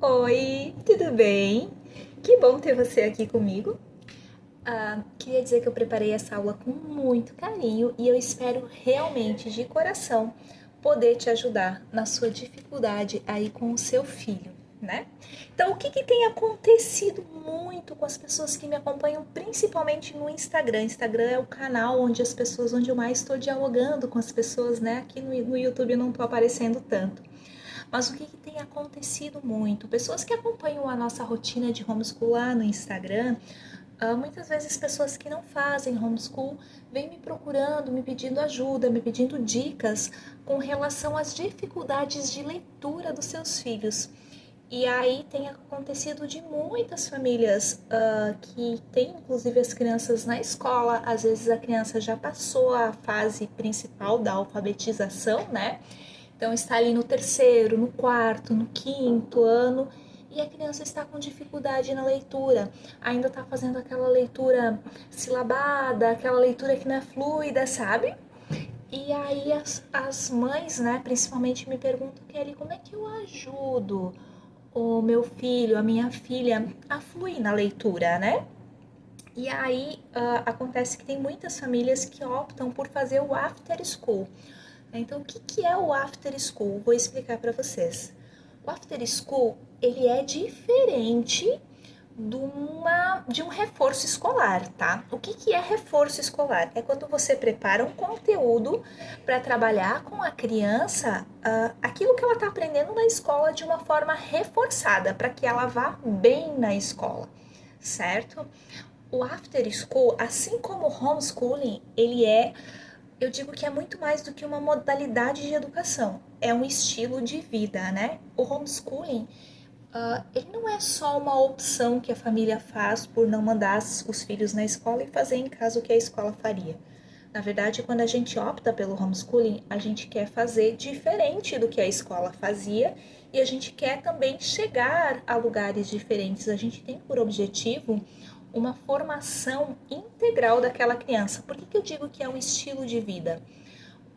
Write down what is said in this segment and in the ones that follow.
Oi, tudo bem? Que bom ter você aqui comigo. Queria dizer que eu preparei essa aula com muito carinho e eu espero realmente, de coração, poder te ajudar na sua dificuldade aí com o seu filho, né? Então, o que tem acontecido muito com as pessoas que me acompanham, principalmente no Instagram? Instagram é o canal onde eu mais estou dialogando com as pessoas, né? Aqui no YouTube eu não estou aparecendo tanto. Mas o que tem acontecido muito? Pessoas que acompanham a nossa rotina de homeschool lá no Instagram, muitas vezes pessoas que não fazem homeschool vêm me procurando, me pedindo ajuda, me pedindo dicas com relação às dificuldades de leitura dos seus filhos. E aí tem acontecido de muitas famílias que têm inclusive as crianças na escola, às vezes a criança já passou a fase principal da alfabetização, né? Então está ali no terceiro, no quarto, no quinto ano e a criança está com dificuldade na leitura, ainda está fazendo aquela leitura silabada, aquela leitura que não é fluida, sabe? E aí as mães, né, principalmente me perguntam, Kelly, como é que eu ajudo o meu filho, a minha filha a fluir na leitura, né? E aí acontece que tem muitas famílias que optam por fazer o after school. Então, o que é o after school? Vou explicar para vocês. O after school, ele é diferente de um reforço escolar, tá? O que é reforço escolar? É quando você prepara um conteúdo para trabalhar com a criança aquilo que ela está aprendendo na escola de uma forma reforçada, para que ela vá bem na escola, certo? O after school, assim como o homeschooling, eu digo que é muito mais do que uma modalidade de educação, é um estilo de vida, né? O homeschooling, ele não é só uma opção que a família faz por não mandar os filhos na escola e fazer em casa o que a escola faria. Na verdade, quando a gente opta pelo homeschooling, a gente quer fazer diferente do que a escola fazia e a gente quer também chegar a lugares diferentes. A gente tem por objetivo uma formação integral daquela criança. Por que eu digo que é um estilo de vida?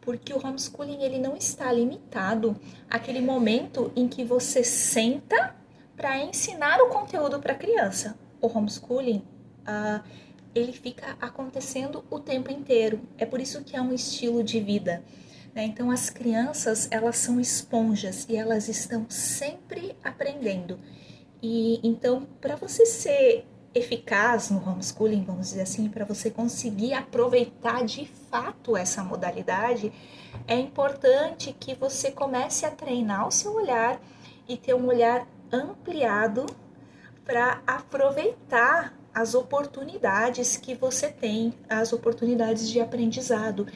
Porque o homeschooling ele não está limitado àquele momento em que você senta para ensinar o conteúdo para a criança. O homeschooling, ele fica acontecendo o tempo inteiro. É por isso que é um estilo de vida. Né? Então, as crianças, elas são esponjas e elas estão sempre aprendendo. E então, para você ser eficaz no homeschooling, vamos dizer assim, para você conseguir aproveitar de fato essa modalidade, é importante que você comece a treinar o seu olhar e ter um olhar ampliado para aproveitar as oportunidades que você tem, as oportunidades de aprendizado.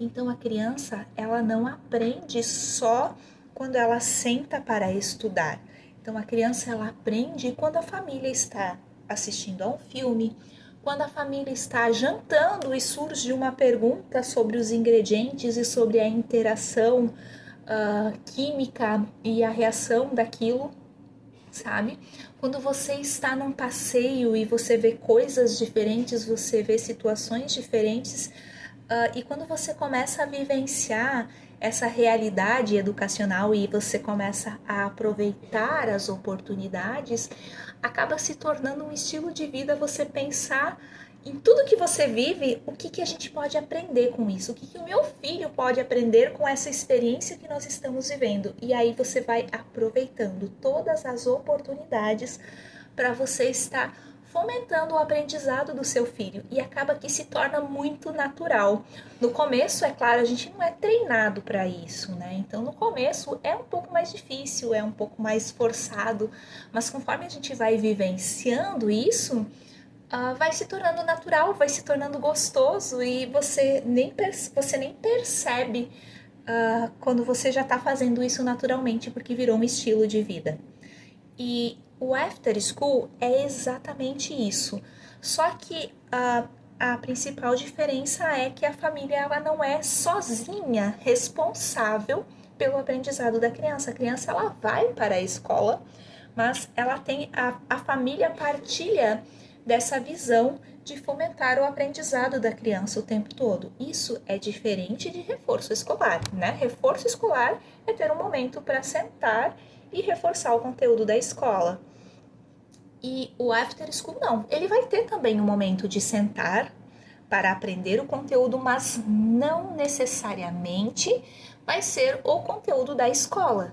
Então a criança, ela não aprende só quando ela senta para estudar. Então a criança ela aprende quando a família está assistindo a um filme, quando a família está jantando e surge uma pergunta sobre os ingredientes e sobre a interação química e a reação daquilo, sabe? Quando você está num passeio e você vê coisas diferentes, você vê situações diferentes, e quando você começa a vivenciar essa realidade educacional e você começa a aproveitar as oportunidades, acaba se tornando um estilo de vida você pensar em tudo que você vive, o que a gente pode aprender com isso? O que o meu filho pode aprender com essa experiência que nós estamos vivendo? E aí você vai aproveitando todas as oportunidades para você estar fomentando o aprendizado do seu filho e acaba que se torna muito natural. No começo, é claro, a gente não é treinado para isso, né? Então, no começo é um pouco mais difícil, é um pouco mais forçado, mas conforme a gente vai vivenciando isso, vai se tornando natural, vai se tornando gostoso e você nem percebe quando você já está fazendo isso naturalmente, porque virou um estilo de vida. E o after school é exatamente isso. Só que a principal diferença é que a família ela não é sozinha responsável pelo aprendizado da criança. A criança ela vai para a escola, mas ela tem a família partilha dessa visão de fomentar o aprendizado da criança o tempo todo. Isso é diferente de reforço escolar, né? Reforço escolar é ter um momento para sentar e reforçar o conteúdo da escola. E o after school não, ele vai ter também um momento de sentar para aprender o conteúdo, mas não necessariamente vai ser o conteúdo da escola.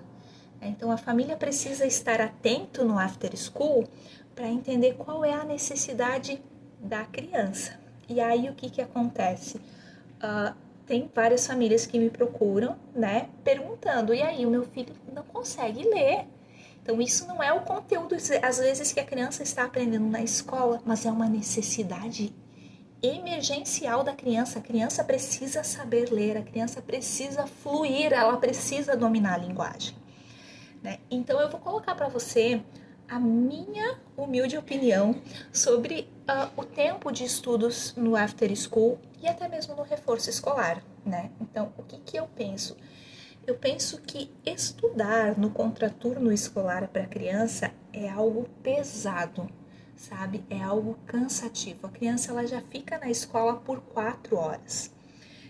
Então a família precisa estar atento no after school para entender qual é a necessidade da criança. E aí o que acontece? Tem várias famílias que me procuram, né, perguntando, e aí o meu filho não consegue ler. Então isso não é o conteúdo, às vezes, que a criança está aprendendo na escola, mas é uma necessidade emergencial da criança. A criança precisa saber ler, a criança precisa fluir, ela precisa dominar a linguagem, né? Então eu vou colocar para você a minha humilde opinião sobre o tempo de estudos no after school e até mesmo no reforço escolar, né? Então, o que eu penso? Eu penso que estudar no contraturno escolar para a criança é algo pesado, sabe? É algo cansativo. A criança ela já fica na escola por 4 horas.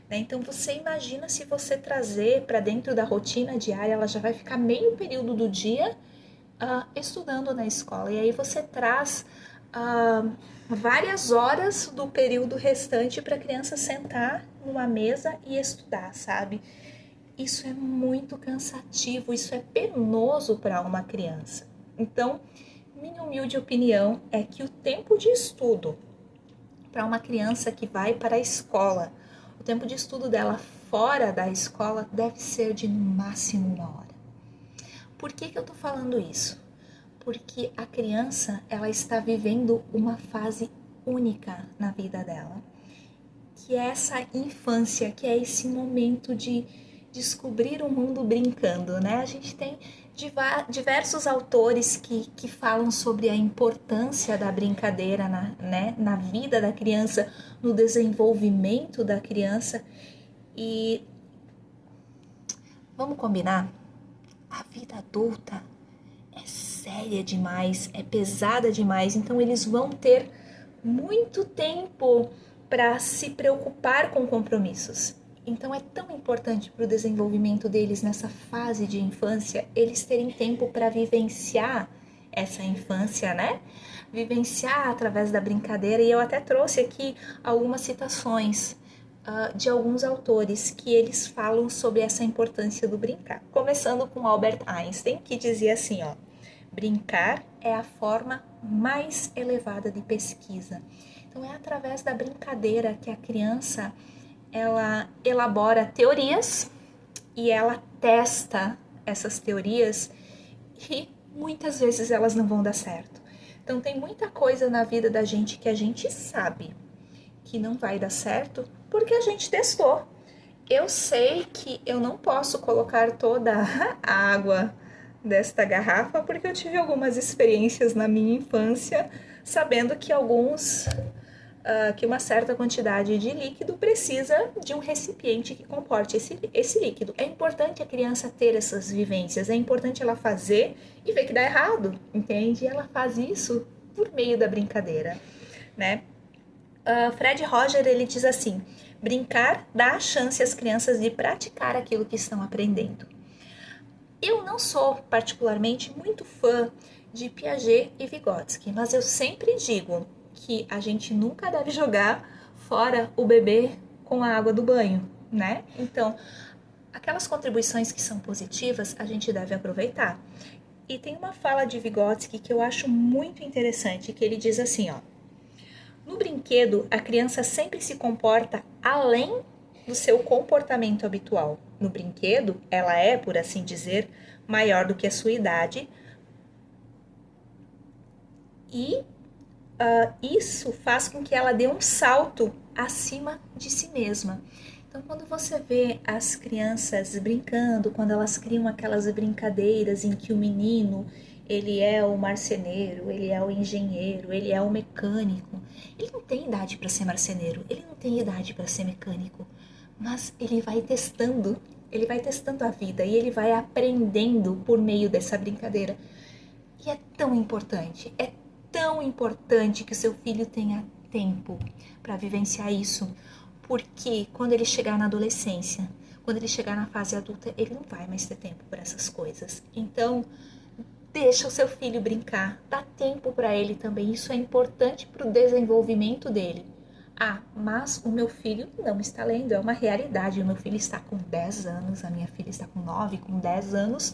Né? Então você imagina se você trazer para dentro da rotina diária, ela já vai ficar meio período do dia estudando na escola. E aí você traz várias horas do período restante para a criança sentar numa mesa e estudar, sabe? Isso é muito cansativo, isso é penoso para uma criança. Então, minha humilde opinião é que o tempo de estudo para uma criança que vai para a escola, o tempo de estudo dela fora da escola deve ser de no máximo 1 hora. Por que eu tô falando isso? Porque a criança, ela está vivendo uma fase única na vida dela, que é essa infância, que é esse momento de descobrir o mundo brincando, né? A gente tem diversos autores que falam sobre a importância da brincadeira na vida da criança, no desenvolvimento da criança. E vamos combinar? A vida adulta é séria demais, é pesada demais, então eles vão ter muito tempo para se preocupar com compromissos. Então é tão importante para o desenvolvimento deles nessa fase de infância, eles terem tempo para vivenciar essa infância, né? Vivenciar através da brincadeira. E eu até trouxe aqui algumas citações de alguns autores que eles falam sobre essa importância do brincar. Começando com Albert Einstein, que dizia assim, ó: brincar é a forma mais elevada de pesquisa. Então é através da brincadeira que a criança ela elabora teorias e ela testa essas teorias e muitas vezes elas não vão dar certo. Então tem muita coisa na vida da gente que a gente sabe que não vai dar certo porque a gente testou. Eu sei que eu não posso colocar toda a água desta garrafa porque eu tive algumas experiências na minha infância sabendo que que uma certa quantidade de líquido precisa de um recipiente que comporte esse líquido. É importante a criança ter essas vivências, é importante ela fazer e ver que dá errado, entende? E ela faz isso por meio da brincadeira, né? Fred Roger, ele diz assim: brincar dá a chance às crianças de praticar aquilo que estão aprendendo. Eu não sou particularmente muito fã de Piaget e Vygotsky, mas eu sempre digo que a gente nunca deve jogar fora o bebê com a água do banho, né? Então, aquelas contribuições que são positivas, a gente deve aproveitar. E tem uma fala de Vygotsky que eu acho muito interessante, que ele diz assim, ó: no brinquedo, a criança sempre se comporta além do seu comportamento habitual. No brinquedo, ela é, por assim dizer, maior do que a sua idade e isso faz com que ela dê um salto acima de si mesma. Então, quando você vê as crianças brincando, quando elas criam aquelas brincadeiras em que o menino, ele é o marceneiro, ele é o engenheiro, ele é o mecânico. Ele não tem idade para ser marceneiro, ele não tem idade para ser mecânico, mas ele vai testando a vida e ele vai aprendendo por meio dessa brincadeira. E é tão importante que o seu filho tenha tempo para vivenciar isso, porque quando ele chegar na adolescência, quando ele chegar na fase adulta, ele não vai mais ter tempo para essas coisas. Então, Deixa o seu filho brincar, dá tempo para ele também, isso é importante para o desenvolvimento dele. Ah, mas o meu filho não está lendo, é uma realidade. O meu filho está com 10 anos, a minha filha está com 9, com 10 anos,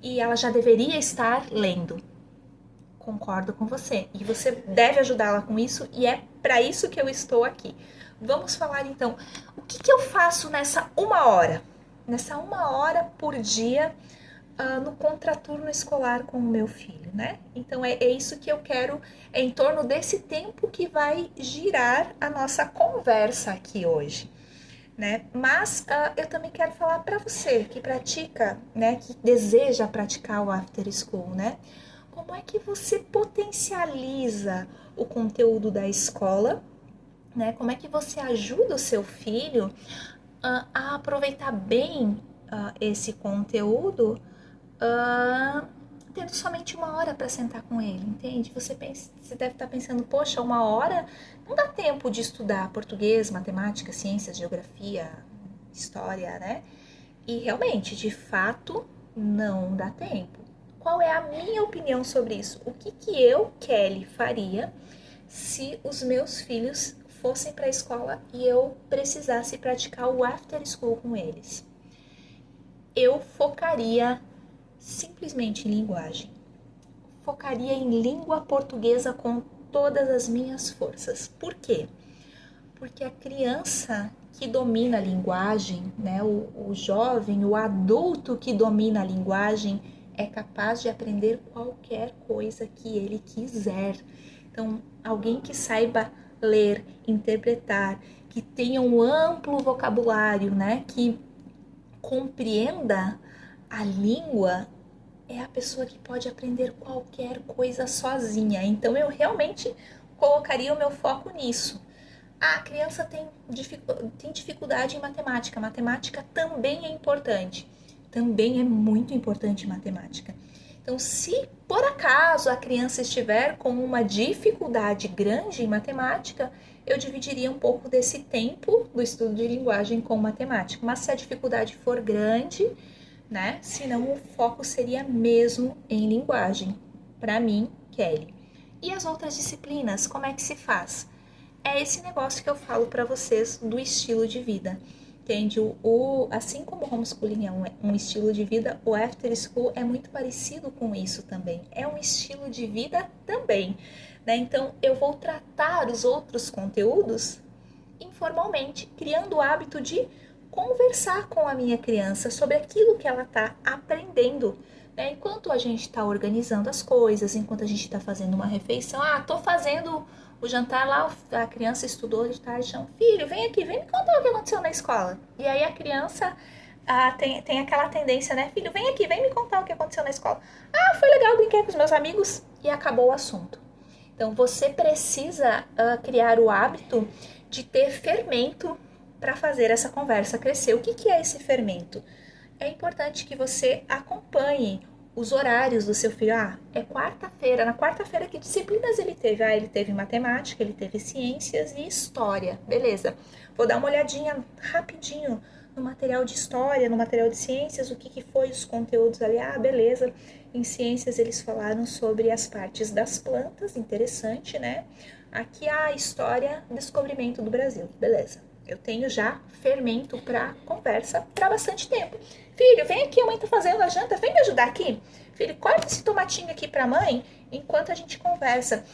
e ela já deveria estar lendo. Concordo com você. E você deve ajudá-la com isso, e é para isso que eu estou aqui. Vamos falar então, o que eu faço nessa 1 hora? Nessa 1 hora por dia, no contraturno escolar com o meu filho, né? Então é isso que eu quero, é em torno desse tempo que vai girar a nossa conversa aqui hoje, né? Mas eu também quero falar para você que pratica, né, que deseja praticar o after school, né? Como é que você potencializa o conteúdo da escola, né? Como é que você ajuda o seu filho a aproveitar bem esse conteúdo, tendo somente 1 hora para sentar com ele, entende? Você deve estar pensando, poxa, 1 hora não dá tempo de estudar português, matemática, ciências, geografia, história, né? E realmente, de fato, não dá tempo. Qual é a minha opinião sobre isso? O que eu, Kelly, faria se os meus filhos fossem para a escola e eu precisasse praticar o after school com eles? Eu focaria simplesmente em linguagem. Focaria em língua portuguesa com todas as minhas forças. Por quê? Porque a criança que domina a linguagem, né, o jovem, o adulto que domina a linguagem é capaz de aprender qualquer coisa que ele quiser. Então, alguém que saiba ler, interpretar, que tenha um amplo vocabulário, né, que compreenda a língua, é a pessoa que pode aprender qualquer coisa sozinha. Então eu realmente colocaria o meu foco nisso. A criança tem dificuldade em matemática. Matemática também é importante. Também é muito importante matemática. Então, se por acaso a criança estiver com uma dificuldade grande em matemática, eu dividiria um pouco desse tempo do estudo de linguagem com matemática. Mas se a dificuldade for grande, né? Senão o foco seria mesmo em linguagem. Para mim, Kelly. E as outras disciplinas, como é que se faz? É esse negócio que eu falo para vocês do estilo de vida. Entende? Assim como o homeschooling é um estilo de vida, o after school é muito parecido com isso também. É um estilo de vida também, né? Então, eu vou tratar os outros conteúdos informalmente, criando o hábito de conversar com a minha criança sobre aquilo que ela está aprendendo. Né? Enquanto a gente está organizando as coisas, enquanto a gente está fazendo uma refeição, tô fazendo o jantar lá, a criança estudou de tarde, chama, filho, vem aqui, vem me contar o que aconteceu na escola. E aí a criança tem aquela tendência, né, filho, vem aqui, vem me contar o que aconteceu na escola. Foi legal, brinquei com os meus amigos e acabou o assunto. Então você precisa criar o hábito de ter fermento para fazer essa conversa crescer. O que é esse fermento? É importante que você acompanhe os horários do seu filho. É quarta-feira. Na quarta-feira, que disciplinas ele teve? Ele teve matemática, ele teve ciências e história. Beleza. Vou dar uma olhadinha rapidinho no material de história, no material de ciências, o que foi os conteúdos ali. Beleza. Em ciências eles falaram sobre as partes das plantas, interessante, né? Aqui a história, descobrimento do Brasil. Beleza. Eu tenho já fermento para conversa para bastante tempo. Filho, vem aqui, a mãe tá fazendo a janta, vem me ajudar aqui. Filho, corta esse tomatinho aqui pra mãe enquanto a gente conversa.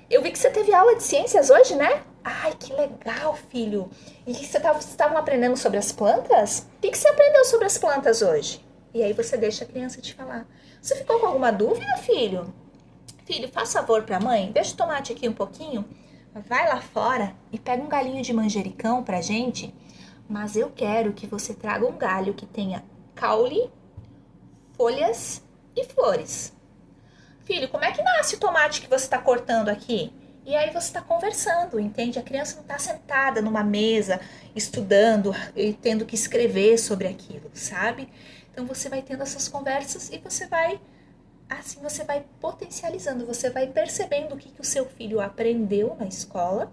Eu vi que você teve aula de ciências hoje, né? Ai, que legal, filho. E vocês estavam aprendendo sobre as plantas? O que você aprendeu sobre as plantas hoje? E aí você deixa a criança te falar. Você ficou com alguma dúvida, filho? Filho, faz favor pra mãe, deixa o tomate aqui um pouquinho. Vai lá fora e pega um galinho de manjericão pra gente. Mas eu quero que você traga um galho que tenha caule, folhas e flores. Filho, como é que nasce o tomate que você está cortando aqui? E aí você está conversando, entende? A criança não está sentada numa mesa, estudando e tendo que escrever sobre aquilo, sabe? Então você vai tendo essas conversas e você vai potencializando, você vai percebendo o que o seu filho aprendeu na escola,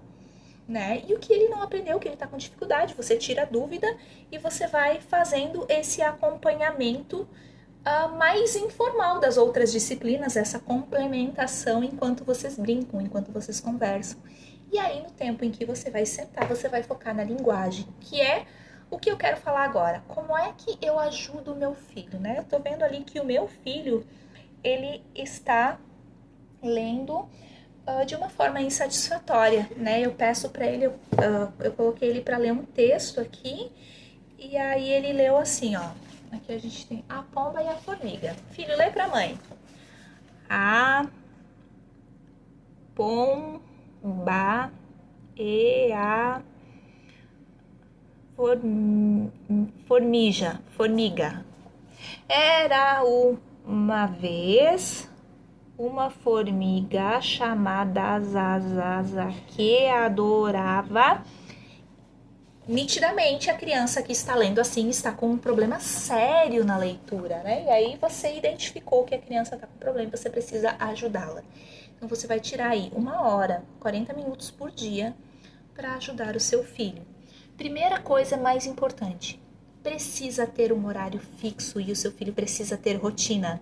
né? E o que ele não aprendeu, que ele está com dificuldade, você tira a dúvida e você vai fazendo esse acompanhamento mais informal das outras disciplinas, essa complementação enquanto vocês brincam, enquanto vocês conversam. E aí, no tempo em que você vai sentar, você vai focar na linguagem, que é o que eu quero falar agora. Como é que eu ajudo o meu filho, né? Eu tô vendo ali que o meu filho, ele está lendo de uma forma insatisfatória, né? Eu peço para ele, eu coloquei ele para ler um texto aqui, e aí ele leu assim, ó. Aqui a gente tem a pomba e a formiga. Filho, lê pra mãe. A pomba e a formiga. Era uma vez uma formiga chamada Zazaza que adorava. Nitidamente a criança que está lendo assim está com um problema sério na leitura, né? E aí você identificou que a criança está com problema e você precisa ajudá-la. Então você vai tirar aí 1 hora, 40 minutos por dia para ajudar o seu filho. Primeira coisa mais importante, precisa ter um horário fixo e o seu filho precisa ter rotina.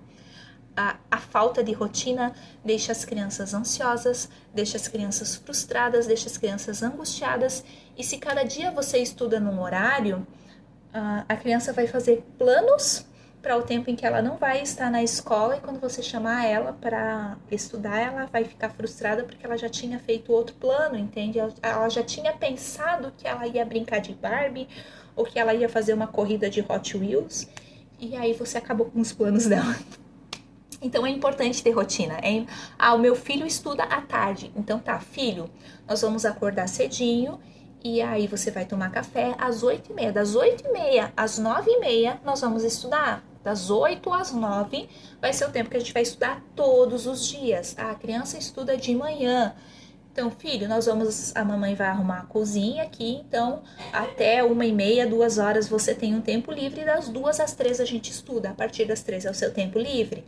A falta de rotina deixa as crianças ansiosas, deixa as crianças frustradas, deixa as crianças angustiadas. E se cada dia você estuda num horário, a criança vai fazer planos para o tempo em que ela não vai estar na escola, e quando você chamar ela para estudar, ela vai ficar frustrada porque ela já tinha feito outro plano, entende? Ela já tinha pensado que ela ia brincar de Barbie ou que ela ia fazer uma corrida de Hot Wheels, e aí você acabou com os planos dela. Então é importante ter rotina. O meu filho estuda à tarde. Então tá, filho, nós vamos acordar cedinho e aí você vai tomar café às 8h30. Das 8h30 às 9h30 nós vamos estudar. Das 8 às 9 vai ser o tempo que a gente vai estudar todos os dias. A criança estuda de manhã. Então, filho, a mamãe vai arrumar a cozinha aqui, então até 1h30, 2 horas você tem um tempo livre, das 2 às 3 a gente estuda. A partir das 3 é o seu tempo livre.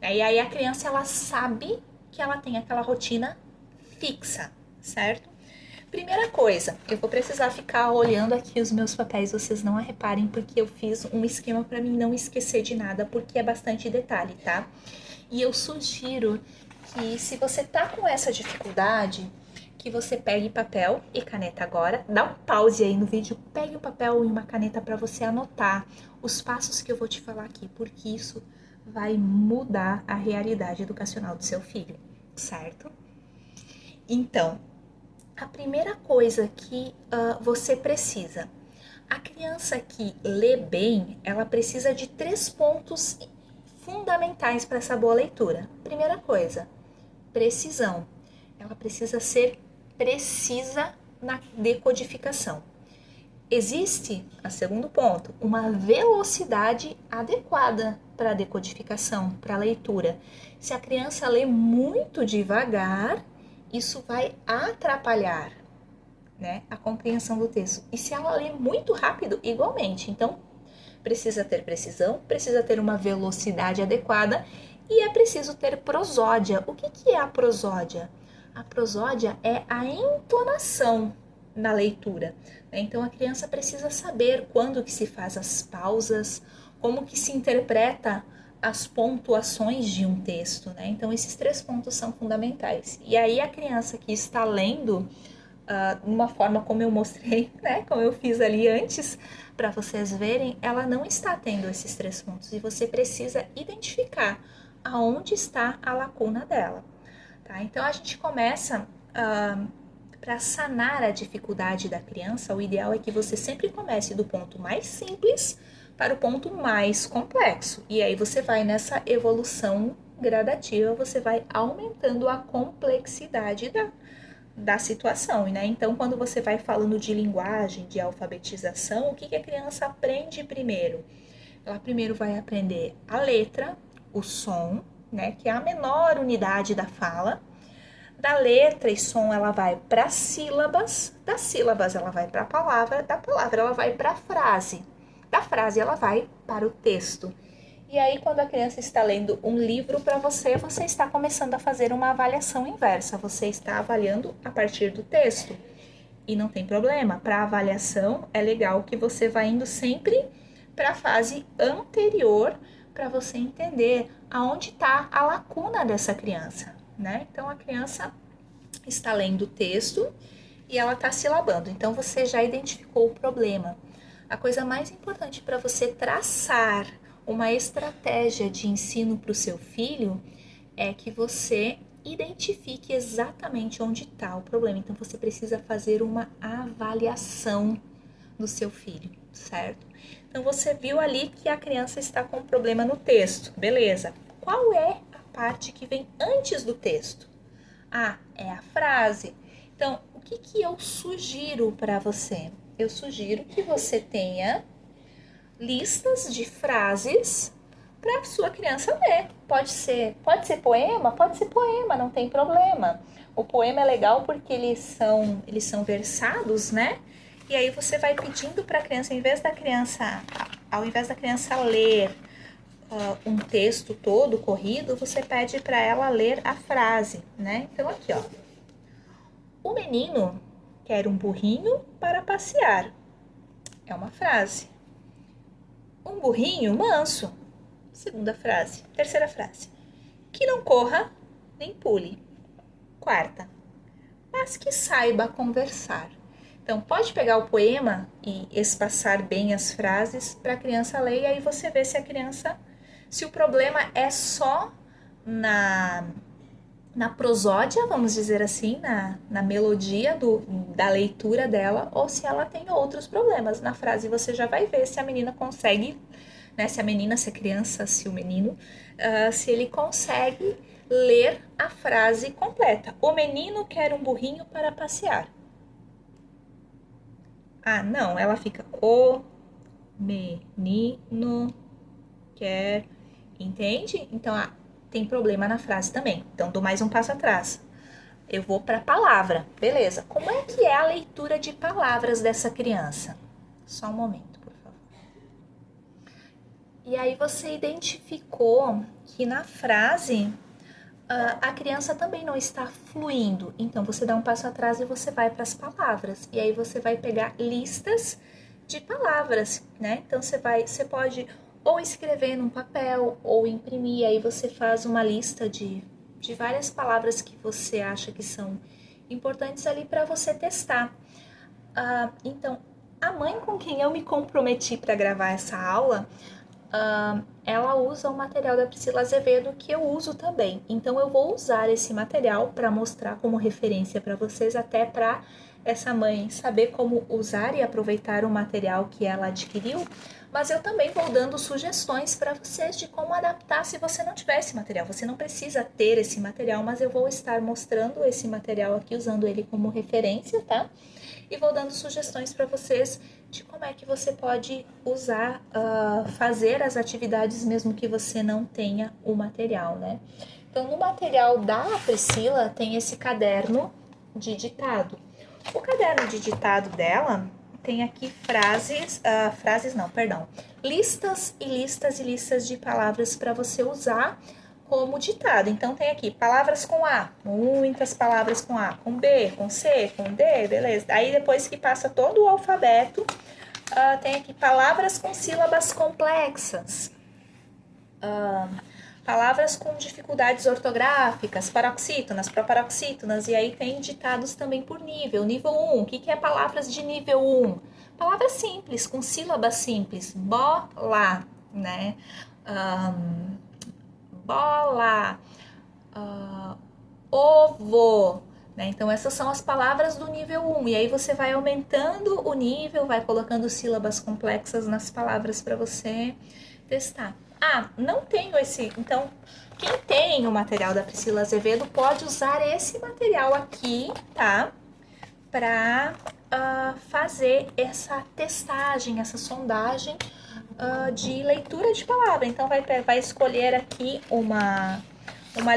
E aí a criança, ela sabe que ela tem aquela rotina fixa, certo? Primeira coisa, eu vou precisar ficar olhando aqui os meus papéis, vocês não reparem, porque eu fiz um esquema para mim não esquecer de nada, porque é bastante detalhe, tá? E eu sugiro que, se você tá com essa dificuldade, que você pegue papel e caneta agora, dá um pause aí no vídeo, pegue um papel e uma caneta para você anotar os passos que eu vou te falar aqui, porque isso vai mudar a realidade educacional do seu filho, certo? Então, a primeira coisa que você precisa, a criança que lê bem, ela precisa de 3 pontos fundamentais para essa boa leitura. Primeira coisa, precisão. Ela precisa ser precisa na decodificação. Existe, a segundo ponto, uma velocidade adequada para a decodificação, para a leitura. Se a criança lê muito devagar, isso vai atrapalhar, né, a compreensão do texto. E se ela lê muito rápido, igualmente. Então, precisa ter precisão, precisa ter uma velocidade adequada e é preciso ter prosódia. O que é a prosódia? A prosódia é a entonação na leitura. Então a criança precisa saber quando que se faz as pausas, como que se interpreta as pontuações de um texto, né? Então esses 3 pontos são fundamentais. E aí a criança que está lendo de uma forma como eu mostrei, né? Como eu fiz ali antes, para vocês verem, ela não está tendo esses 3 pontos e você precisa identificar aonde está a lacuna dela, tá? Então a gente começa para sanar a dificuldade da criança. O ideal é que você sempre comece do ponto mais simples para o ponto mais complexo. E aí você vai nessa evolução gradativa, você vai aumentando a complexidade da situação, né? Então, quando você vai falando de linguagem, de alfabetização, o que a criança aprende primeiro? Ela primeiro vai aprender a letra, o som, né? Que é a menor unidade da fala. Da letra e som ela vai para sílabas, das sílabas ela vai para a palavra, da palavra ela vai para a frase, da frase ela vai para o texto. E aí, quando a criança está lendo um livro para você, você está começando a fazer uma avaliação inversa, você está avaliando a partir do texto. E não tem problema, para avaliação é legal que você vá indo sempre para a fase anterior, para você entender aonde está a lacuna dessa criança, né? Então, a criança está lendo o texto e ela está silabando. Então, você já identificou o problema. A coisa mais importante para você traçar uma estratégia de ensino para o seu filho é que você identifique exatamente onde está o problema. Então, você precisa fazer uma avaliação do seu filho, certo? Então, você viu ali que a criança está com um problema no texto, beleza. Qual é a parte que vem antes do texto? Ah, é a frase. Então, o que eu sugiro para você? Eu sugiro que você tenha listas de frases para sua criança ler. Pode ser poema, não tem problema. O poema é legal porque eles são versados, né? E aí você vai pedindo para a criança, ao invés da criança ler um texto todo corrido, você pede para ela ler a frase, né? Então aqui, ó. O menino quer um burrinho para passear. É uma frase. Um burrinho manso. Segunda frase. Terceira frase. Que não corra nem pule. Quarta. Mas que saiba conversar. Então, pode pegar o poema e espaçar bem as frases para a criança ler, e aí você vê se o problema é só na prosódia, vamos dizer assim, na melodia da leitura dela, ou se ela tem outros problemas. Na frase você já vai ver se a menina consegue, né, se a criança, se o menino, se ele consegue ler a frase completa. O menino quer um burrinho para passear. Ah, não, ela fica o menino quer, entende? Então, tem problema na frase também. Então, dou mais um passo atrás. Eu vou para a palavra, beleza. Como é que é a leitura de palavras dessa criança? Só um momento, por favor. E aí você identificou que na frase a criança também não está fluindo. Então, você dá um passo atrás e você vai para as palavras. E aí você vai pegar listas de palavras, né? Então, você pode ou escrever num papel ou imprimir. Aí você faz uma lista de várias palavras que você acha que são importantes ali para você testar. Então, a mãe com quem eu me comprometi para gravar essa aula, ela usa o material da Priscila Azevedo, que eu uso também. Então, eu vou usar esse material para mostrar como referência para vocês, até para essa mãe saber como usar e aproveitar o material que ela adquiriu. Mas eu também vou dando sugestões para vocês de como adaptar se você não tiver esse material. Você não precisa ter esse material, mas eu vou estar mostrando esse material aqui, usando ele como referência, tá? E vou dando sugestões para vocês de como é que você pode usar, fazer as atividades mesmo que você não tenha o material, né? Então, no material da Priscila tem esse caderno de ditado. O caderno de ditado dela tem aqui listas e listas e listas de palavras para você usar como ditado. Então, tem aqui palavras com A, muitas palavras com A, com B, com C, com D, beleza. Aí, depois que passa todo o alfabeto, tem aqui palavras com sílabas complexas, palavras com dificuldades ortográficas, paroxítonas, proparoxítonas, e aí tem ditados também por nível. Nível 1, o que é palavras de nível 1? Palavras simples, com sílabas simples. Bola, né? Bola, ovo, né? Então, essas são as palavras do nível 1. E aí você vai aumentando o nível, vai colocando sílabas complexas nas palavras para você testar. Não tenho esse... Então, quem tem o material da Priscila Azevedo pode usar esse material aqui, tá? Para fazer essa testagem, essa sondagem de leitura de palavra. Então, vai escolher aqui uma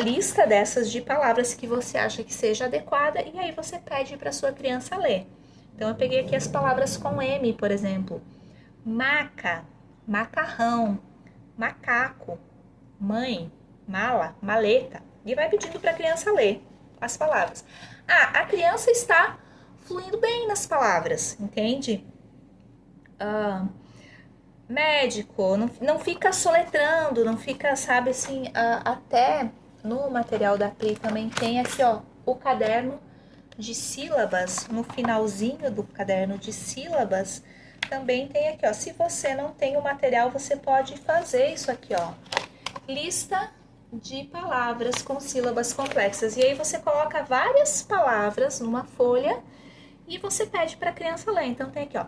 lista dessas de palavras que você acha que seja adequada e aí você pede para sua criança ler. Então, eu peguei aqui as palavras com M, por exemplo. Maca, macarrão, macaco, mãe, mala, maleta. E vai pedindo para a criança ler as palavras. A criança está fluindo bem nas palavras, entende? médico, não fica soletrando, não fica, sabe, assim, até no material da Pri também tem aqui, ó, o caderno de sílabas, no finalzinho do caderno de sílabas, também tem aqui, ó, se você não tem o material, você pode fazer isso aqui, ó, lista de palavras com sílabas complexas, e aí você coloca várias palavras numa folha e você pede para a criança ler, então tem aqui, ó,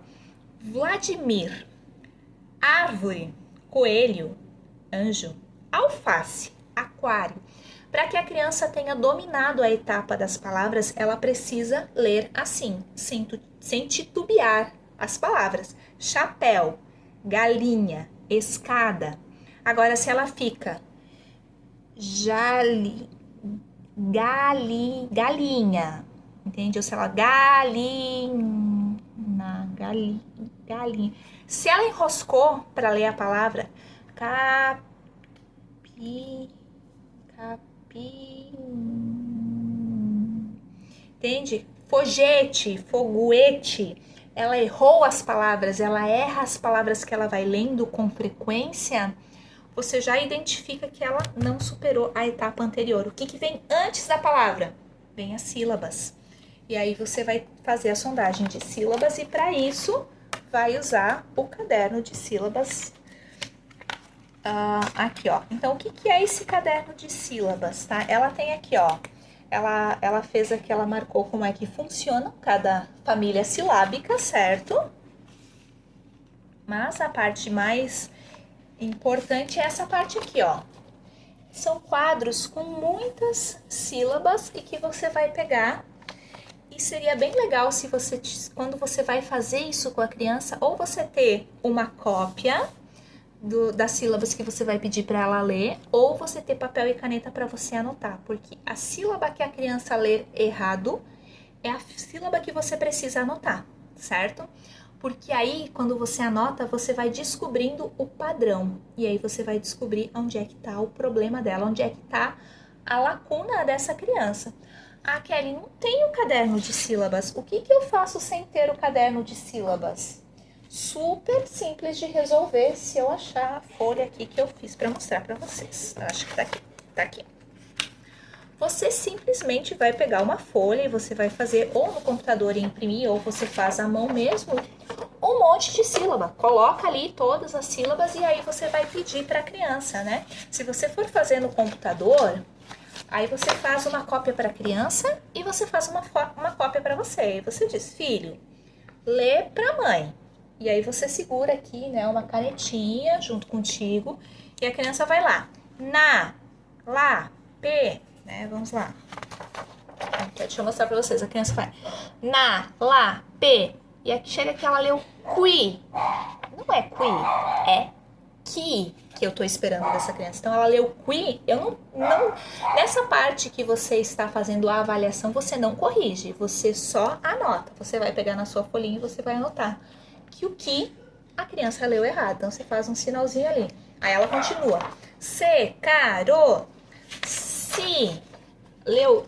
Vladimir, árvore, coelho, anjo, alface, aquário. Para que a criança tenha dominado a etapa das palavras, ela precisa ler assim, sem titubear as palavras. Chapéu, galinha, escada. Agora, se ela fica galinha, entende? Ou se ela galinha. Se ela enroscou para ler a palavra entende? Fogete, foguete. Ela errou as palavras, ela erra as palavras que ela vai lendo com frequência. Você já identifica que ela não superou a etapa anterior. O que vem antes da palavra? Vem as sílabas. E aí você vai fazer a sondagem de sílabas e para isso vai usar o caderno de sílabas. Aqui, ó. Então, o que é esse caderno de sílabas, tá? Ela tem aqui, ó. Ela fez aqui, ela marcou como é que funciona cada família silábica, certo? Mas a parte mais importante é essa parte aqui, ó. São quadros com muitas sílabas e que você vai pegar. E seria bem legal se você, quando você vai fazer isso com a criança, ou você ter uma cópia das sílabas que você vai pedir para ela ler, ou você ter papel e caneta para você anotar, porque a sílaba que a criança ler errado é a sílaba que você precisa anotar, certo? Porque aí, quando você anota, você vai descobrindo o padrão, e aí você vai descobrir onde é que tá o problema dela, onde é que tá a lacuna dessa criança. Ah, Kelly, não tenho caderno de sílabas. O que eu faço sem ter o caderno de sílabas? Super simples de resolver se eu achar a folha aqui que eu fiz para mostrar para vocês. Eu acho que tá aqui. Você simplesmente vai pegar uma folha e você vai fazer ou no computador e imprimir, ou você faz à mão mesmo, um monte de sílaba. Coloca ali todas as sílabas e aí você vai pedir para a criança, né? Se você for fazer no computador, aí você faz uma cópia para a criança e você faz uma cópia para você. E você diz, filho, lê para a mãe. E aí você segura aqui, né, uma canetinha junto contigo e a criança vai lá. Na, lá, p, né, vamos lá. Deixa eu mostrar pra vocês, a criança vai na, lá, p. E aqui chega que ela leu qui. Não é qui, é que eu tô esperando dessa criança. Então ela leu qui, eu não nessa parte que você está fazendo a avaliação, você não corrige, você só anota. Você vai pegar na sua folhinha e você vai anotar que o que a criança leu errado. Então você faz um sinalzinho ali. Aí ela continua. Se, caro, se, leu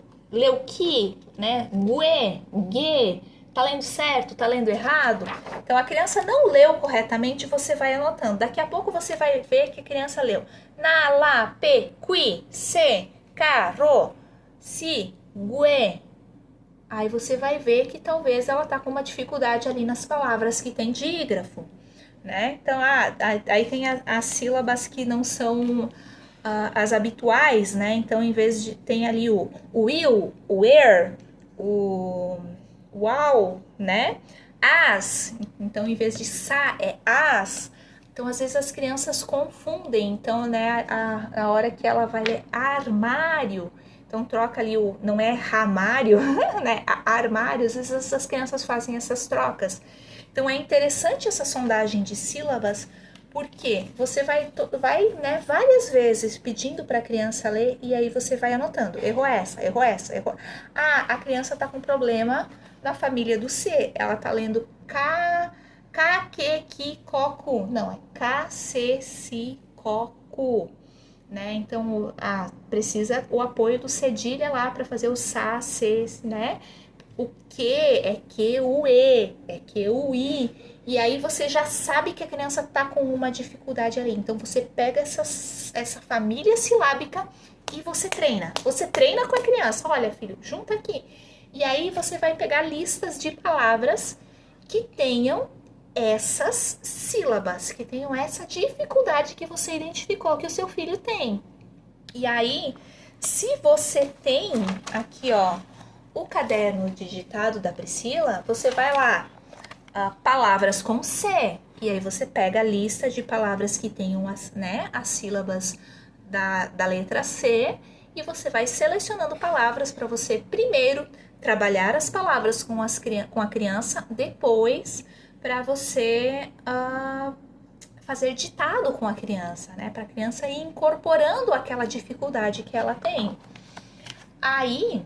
que, né? Gue, gue. Tá lendo certo? Tá lendo errado? Então, a criança não leu corretamente, você vai anotando. Daqui a pouco você vai ver que a criança leu. Na, lá, pe, qui, se, caro, si, gue. Aí você vai ver que talvez ela tá com uma dificuldade ali nas palavras que tem dígrafo, né? Então, aí tem as sílabas que não são as habituais, né? Então, em vez de... tem ali o will, o where, o uau, né? As, então em vez de sa é as. Então às vezes as crianças confundem, então né, a hora que ela vai ler armário, então troca ali o, não é ramário, né, armário, às vezes as crianças fazem essas trocas. Então é interessante essa sondagem de sílabas, porque você vai né, várias vezes pedindo para a criança ler e aí você vai anotando, errou essa, errou essa, errou. Ah, a criança tá com problema na família do C, ela tá lendo coco, não, é coco, né? Então, precisa o apoio do cedilha lá para fazer o sa, se, né? O que é que o e, é que o i. E aí você já sabe que a criança tá com uma dificuldade ali. Então você pega essa família silábica e você treina. Você treina com a criança. Olha, filho, junta aqui. E aí você vai pegar listas de palavras que tenham essas sílabas, que tenham essa dificuldade que você identificou que o seu filho tem. E aí, se você tem aqui, ó, o caderno digitado da Priscila, você vai lá, palavras com C, e aí você pega a lista de palavras que tenham as sílabas da letra C, e você vai selecionando palavras para você primeiro trabalhar as palavras com a criança, depois para você fazer ditado com a criança, né? Para a criança ir incorporando aquela dificuldade que ela tem. Aí,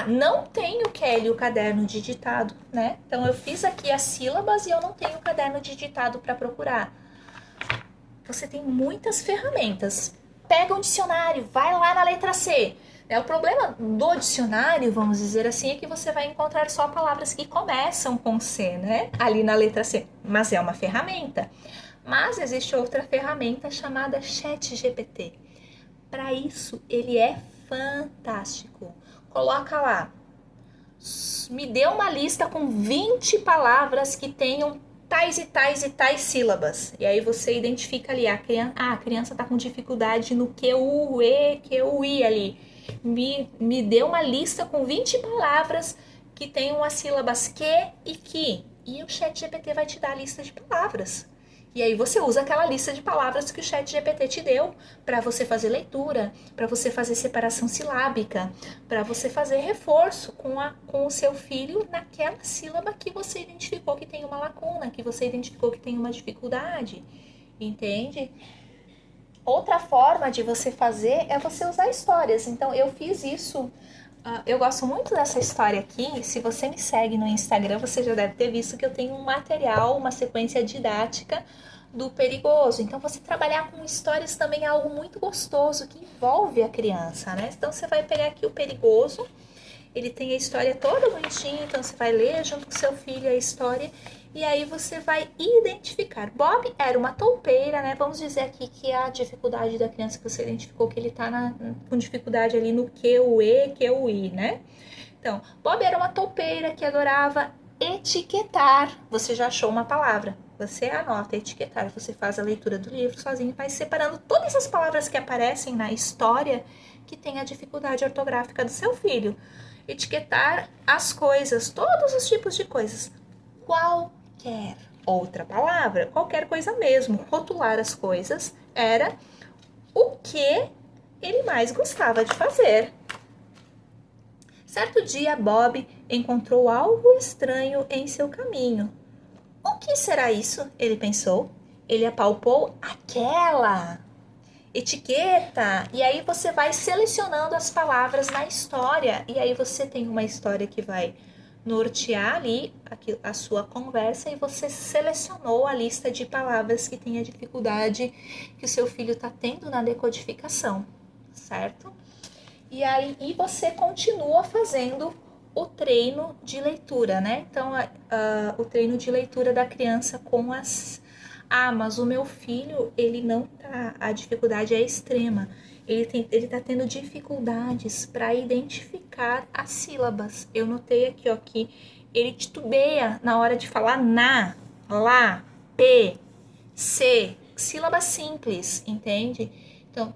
não tenho, Kelly, o caderno de ditado, né? Então eu fiz aqui as sílabas e eu não tenho o caderno de ditado para procurar. Você tem muitas ferramentas. Pega um dicionário, vai lá na letra C. O problema do dicionário, vamos dizer assim, é que você vai encontrar só palavras que começam com C, né? Ali na letra C. Mas é uma ferramenta. Mas existe outra ferramenta chamada ChatGPT. Para isso, ele é fantástico. Coloca lá, me dê uma lista com 20 palavras que tenham tais e tais e tais sílabas. E aí você identifica ali, a criança está com dificuldade no Q, U, E, Q, U, I ali. Me dê uma lista com 20 palavras que tenham as sílabas que e que. E o ChatGPT vai te dar a lista de palavras. E aí você usa aquela lista de palavras que o ChatGPT te deu para você fazer leitura, para você fazer separação silábica, para você fazer reforço com o seu filho naquela sílaba que você identificou que tem uma lacuna, que você identificou que tem uma dificuldade, entende? Outra forma de você fazer é você usar histórias. Então eu fiz isso. Eu gosto muito dessa história aqui. Se você me segue no Instagram, você já deve ter visto que eu tenho um material, uma sequência didática do Perigoso. Então, você trabalhar com histórias também é algo muito gostoso, que envolve a criança, né? Então, você vai pegar aqui o Perigoso. Ele tem a história toda bonitinha, então você vai ler junto com seu filho a história e aí você vai identificar. Bob era uma toupeira, né? Vamos dizer aqui que a dificuldade da criança que você identificou que ele tá com dificuldade ali no Q, o E, Q, o I, né? Então, Bob era uma toupeira que adorava etiquetar. Você já achou uma palavra. Você anota etiquetar, você faz a leitura do livro sozinho e vai separando todas as palavras que aparecem na história que tem a dificuldade ortográfica do seu filho. Etiquetar as coisas, todos os tipos de coisas. Qualquer outra palavra, qualquer coisa mesmo. Rotular as coisas era o que ele mais gostava de fazer. Certo dia, Bob encontrou algo estranho em seu caminho. O que será isso? Ele pensou. Ele apalpou aquela etiqueta, e aí você vai selecionando as palavras na história, e aí você tem uma história que vai nortear ali a sua conversa, e você selecionou a lista de palavras que tem a dificuldade que o seu filho está tendo na decodificação, certo? E aí você continua fazendo o treino de leitura, né? Então, o treino de leitura da criança com as... mas o meu filho, ele não tá... A dificuldade é extrema. Ele tá tendo dificuldades para identificar as sílabas. Eu notei aqui, ó, que ele titubeia na hora de falar na, lá, p, c, sílaba simples, entende? Então,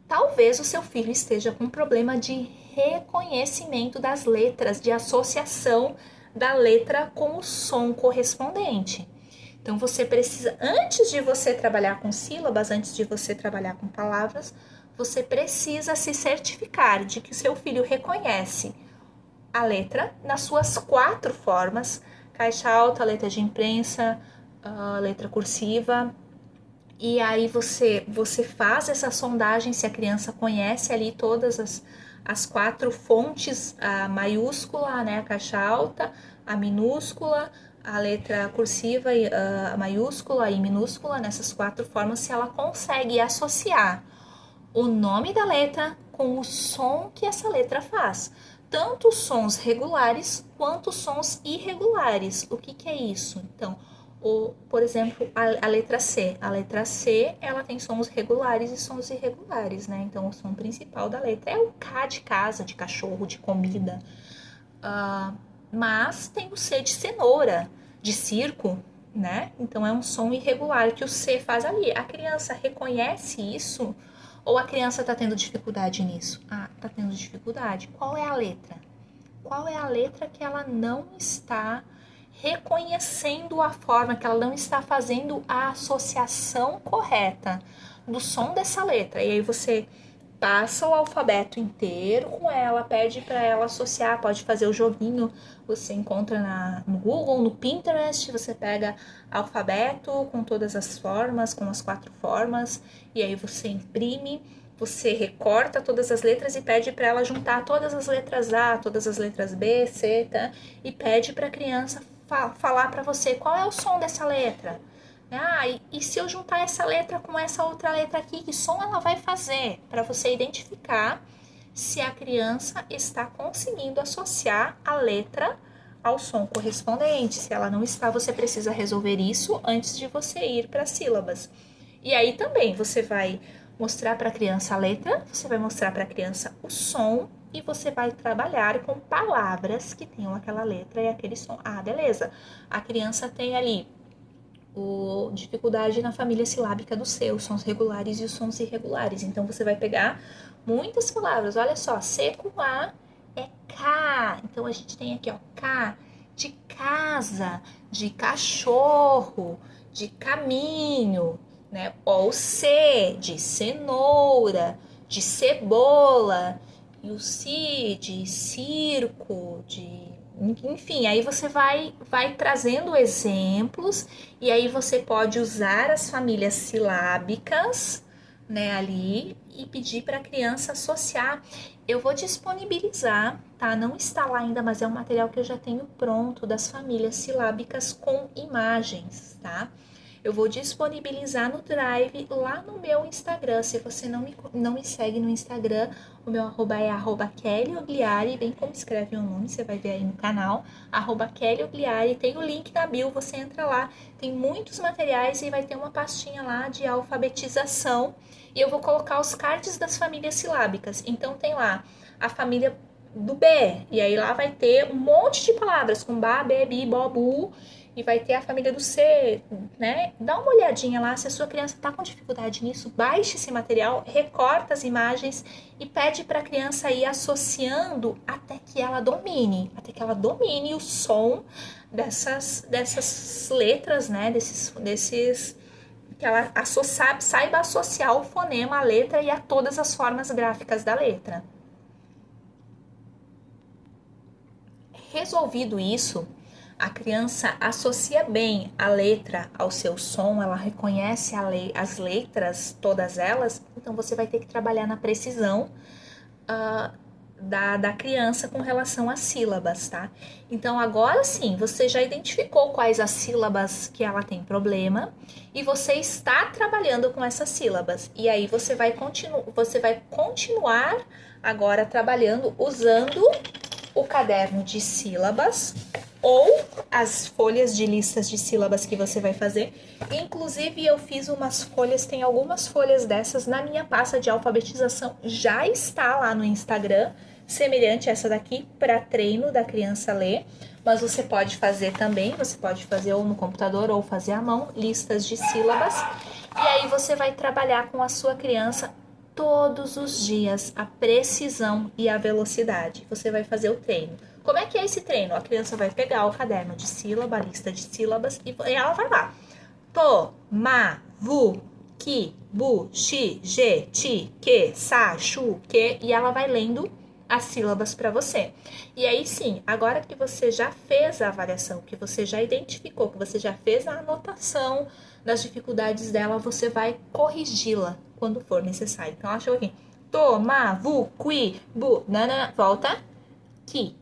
talvez o seu filho esteja com um problema de reconhecimento das letras, de associação da letra com o som correspondente. Então, você precisa, antes de você trabalhar com sílabas, antes de você trabalhar com palavras, você precisa se certificar de que o seu filho reconhece a letra nas suas 4 formas: caixa alta, letra de imprensa, letra cursiva. E aí você faz essa sondagem se a criança conhece ali todas as 4 fontes, a maiúscula, né, a caixa alta, a minúscula, a letra cursiva, a maiúscula e minúscula, nessas 4 formas, se ela consegue associar o nome da letra com o som que essa letra faz. tanto sons regulares quanto sons irregulares. O que é isso? Então, por exemplo, a letra C. A letra C, ela tem sons regulares e sons irregulares, né? Então, o som principal da letra é o K de casa, de cachorro, de comida. Mas tem o C de cenoura, de circo, né? Então, é um som irregular que o C faz ali. A criança reconhece isso? Ou a criança está tendo dificuldade nisso? Ah, está tendo dificuldade. Qual é a letra? Qual é a letra que ela não está reconhecendo a forma, que ela não está fazendo a associação correta do som dessa letra? E aí você passa o alfabeto inteiro com ela, pede para ela associar, pode fazer o joguinho, você encontra no Google, no Pinterest, você pega alfabeto com todas as formas, com as 4 formas, e aí você imprime, você recorta todas as letras e pede para ela juntar todas as letras A, todas as letras B, C, tá? E pede para a criança falar para você qual é o som dessa letra. E se eu juntar essa letra com essa outra letra aqui, que som ela vai fazer? Para você identificar se a criança está conseguindo associar a letra ao som correspondente. Se ela não está, você precisa resolver isso antes de você ir para as sílabas. E aí também você vai mostrar para a criança a letra, você vai mostrar para a criança o som e você vai trabalhar com palavras que tenham aquela letra e aquele som. Ah, beleza. A criança tem ali dificuldade na família silábica do C, os sons regulares e os sons irregulares. Então, você vai pegar muitas palavras. Olha só, C com A é K. Então, a gente tem aqui, ó, K de casa, de cachorro, de caminho, né? Ó, o C de cenoura, de cebola, e o C de circo, enfim, aí você vai trazendo exemplos e aí você pode usar as famílias silábicas, né, ali e pedir para a criança associar. Eu vou disponibilizar, tá? Não está lá ainda, mas é um material que eu já tenho pronto das famílias silábicas com imagens, tá? Eu vou disponibilizar no Drive lá no meu Instagram. Se você não me segue no Instagram, o meu arroba é @KellyOgliari, bem como escreve o nome, você vai ver aí no canal, @KellyOgliari. Tem o link na bio, você entra lá. Tem muitos materiais e vai ter uma pastinha lá de alfabetização. E eu vou colocar os cards das famílias silábicas. Então tem lá a família do B, e aí lá vai ter um monte de palavras com ba, be, bi, bo, bu. E vai ter a família do C, né? Dá uma olhadinha lá, se a sua criança está com dificuldade nisso, baixe esse material, recorta as imagens e pede para a criança ir associando até que ela domine o som dessas letras, né? Que ela saiba associar o fonema, a letra e a todas as formas gráficas da letra. Resolvido isso, a criança associa bem a letra ao seu som, ela reconhece as letras, todas elas, então você vai ter que trabalhar na precisão da criança com relação às sílabas, tá? Então agora sim, você já identificou quais as sílabas que ela tem problema e você está trabalhando com essas sílabas. E aí você vai continuar agora trabalhando usando o caderno de sílabas ou as folhas de listas de sílabas que você vai fazer. Inclusive, eu fiz umas folhas, tem algumas folhas dessas na minha pasta de alfabetização, já está lá no Instagram, semelhante a essa daqui, para treino da criança ler. Mas você pode fazer também, você pode fazer ou no computador ou fazer à mão, listas de sílabas. E aí você vai trabalhar com a sua criança todos os dias a precisão e a velocidade. Você vai fazer o treino. Como é que é esse treino? A criança vai pegar o caderno de sílaba, a lista de sílabas, e ela vai lá. To, ma, vu, ki, bu, xi, je, ti, que, sa, chu, que, e ela vai lendo as sílabas para você. E aí sim, agora que você já fez a avaliação, que você já identificou, que você já fez a anotação das dificuldades dela, você vai corrigi-la quando for necessário. Então, achou aqui. To, ma, vu, qui, bu, nana, volta. Ki,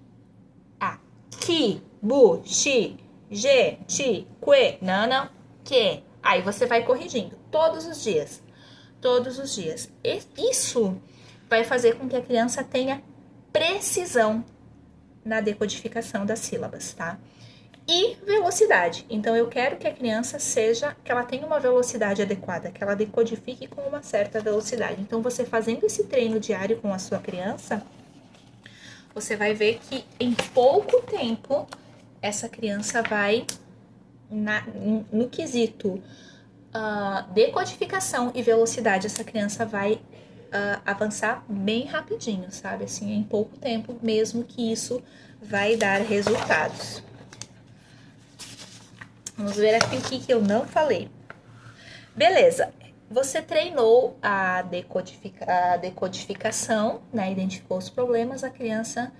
a, ki, bu, xi, je, ti, que, nana, que. Aí você vai corrigindo todos os dias. Todos os dias. Isso vai fazer com que a criança tenha precisão na decodificação das sílabas, tá? E velocidade. Então, eu quero que a criança que ela tenha uma velocidade adequada, que ela decodifique com uma certa velocidade. Então, você fazendo esse treino diário com a sua criança, você vai ver que em pouco tempo essa criança vai, no quesito decodificação e velocidade, essa criança vai avançar bem rapidinho, sabe? Assim, em pouco tempo mesmo que isso vai dar resultados. Vamos ver aqui o que eu não falei. Beleza, você treinou a decodificação, né? Identificou os problemas, a criança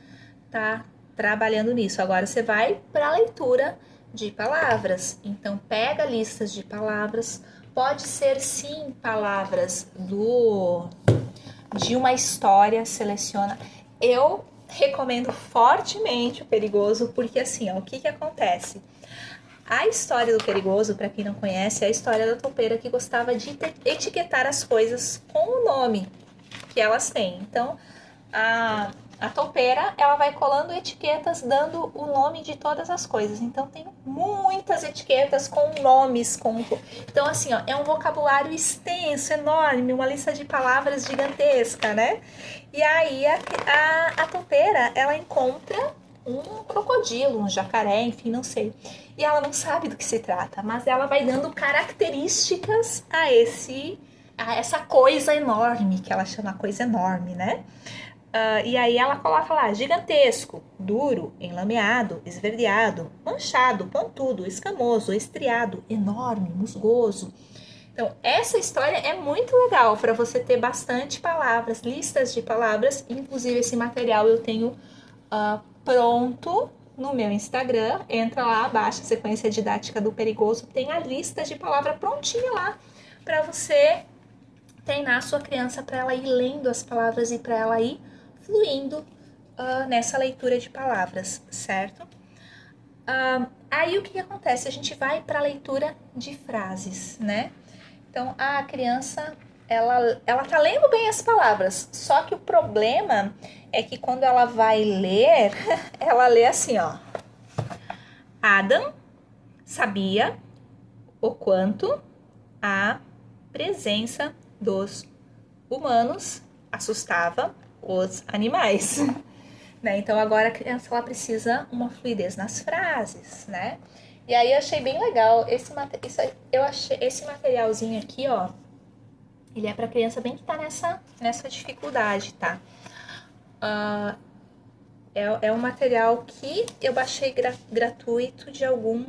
tá trabalhando nisso. Agora você vai para a leitura de palavras. Então, pega listas de palavras. Pode ser, sim, palavras de uma história, seleciona. Eu recomendo fortemente o Perigoso, porque assim, ó, o que acontece? A história do Perigoso, para quem não conhece, é a história da toupeira que gostava de etiquetar as coisas com o nome que elas têm. Então, a toupeira, ela vai colando etiquetas dando o nome de todas as coisas. Então, tem muitas etiquetas com nomes. Então, assim, ó, é um vocabulário extenso, enorme, uma lista de palavras gigantesca, né? E aí, a toupeira, ela encontra um crocodilo, um jacaré, enfim, não sei. E ela não sabe do que se trata, mas ela vai dando características a essa coisa enorme, que ela chama coisa enorme, né? E aí ela coloca lá, gigantesco, duro, enlameado, esverdeado, manchado, pontudo, escamoso, estriado, enorme, musgoso. Então, essa história é muito legal para você ter bastante palavras, listas de palavras. Inclusive, esse material eu tenho pronto no meu Instagram. Entra lá, baixa a sequência didática do Perigoso. Tem a lista de palavra prontinha lá para você treinar a sua criança para ela ir lendo as palavras e para ela ir fluindo nessa leitura de palavras, certo? Aí o que acontece? A gente vai para a leitura de frases, né? Então, a criança, ela tá lendo bem as palavras, só que o problema é que quando ela vai ler, ela lê assim, ó. Adam sabia o quanto a presença dos humanos assustava os animais, né? Então, agora a criança, ela precisa uma fluidez nas frases, né? E aí eu achei bem legal esse materialzinho aqui, ó. Ele é para criança bem que tá nessa dificuldade, tá? É um material que eu baixei gratuito de algum...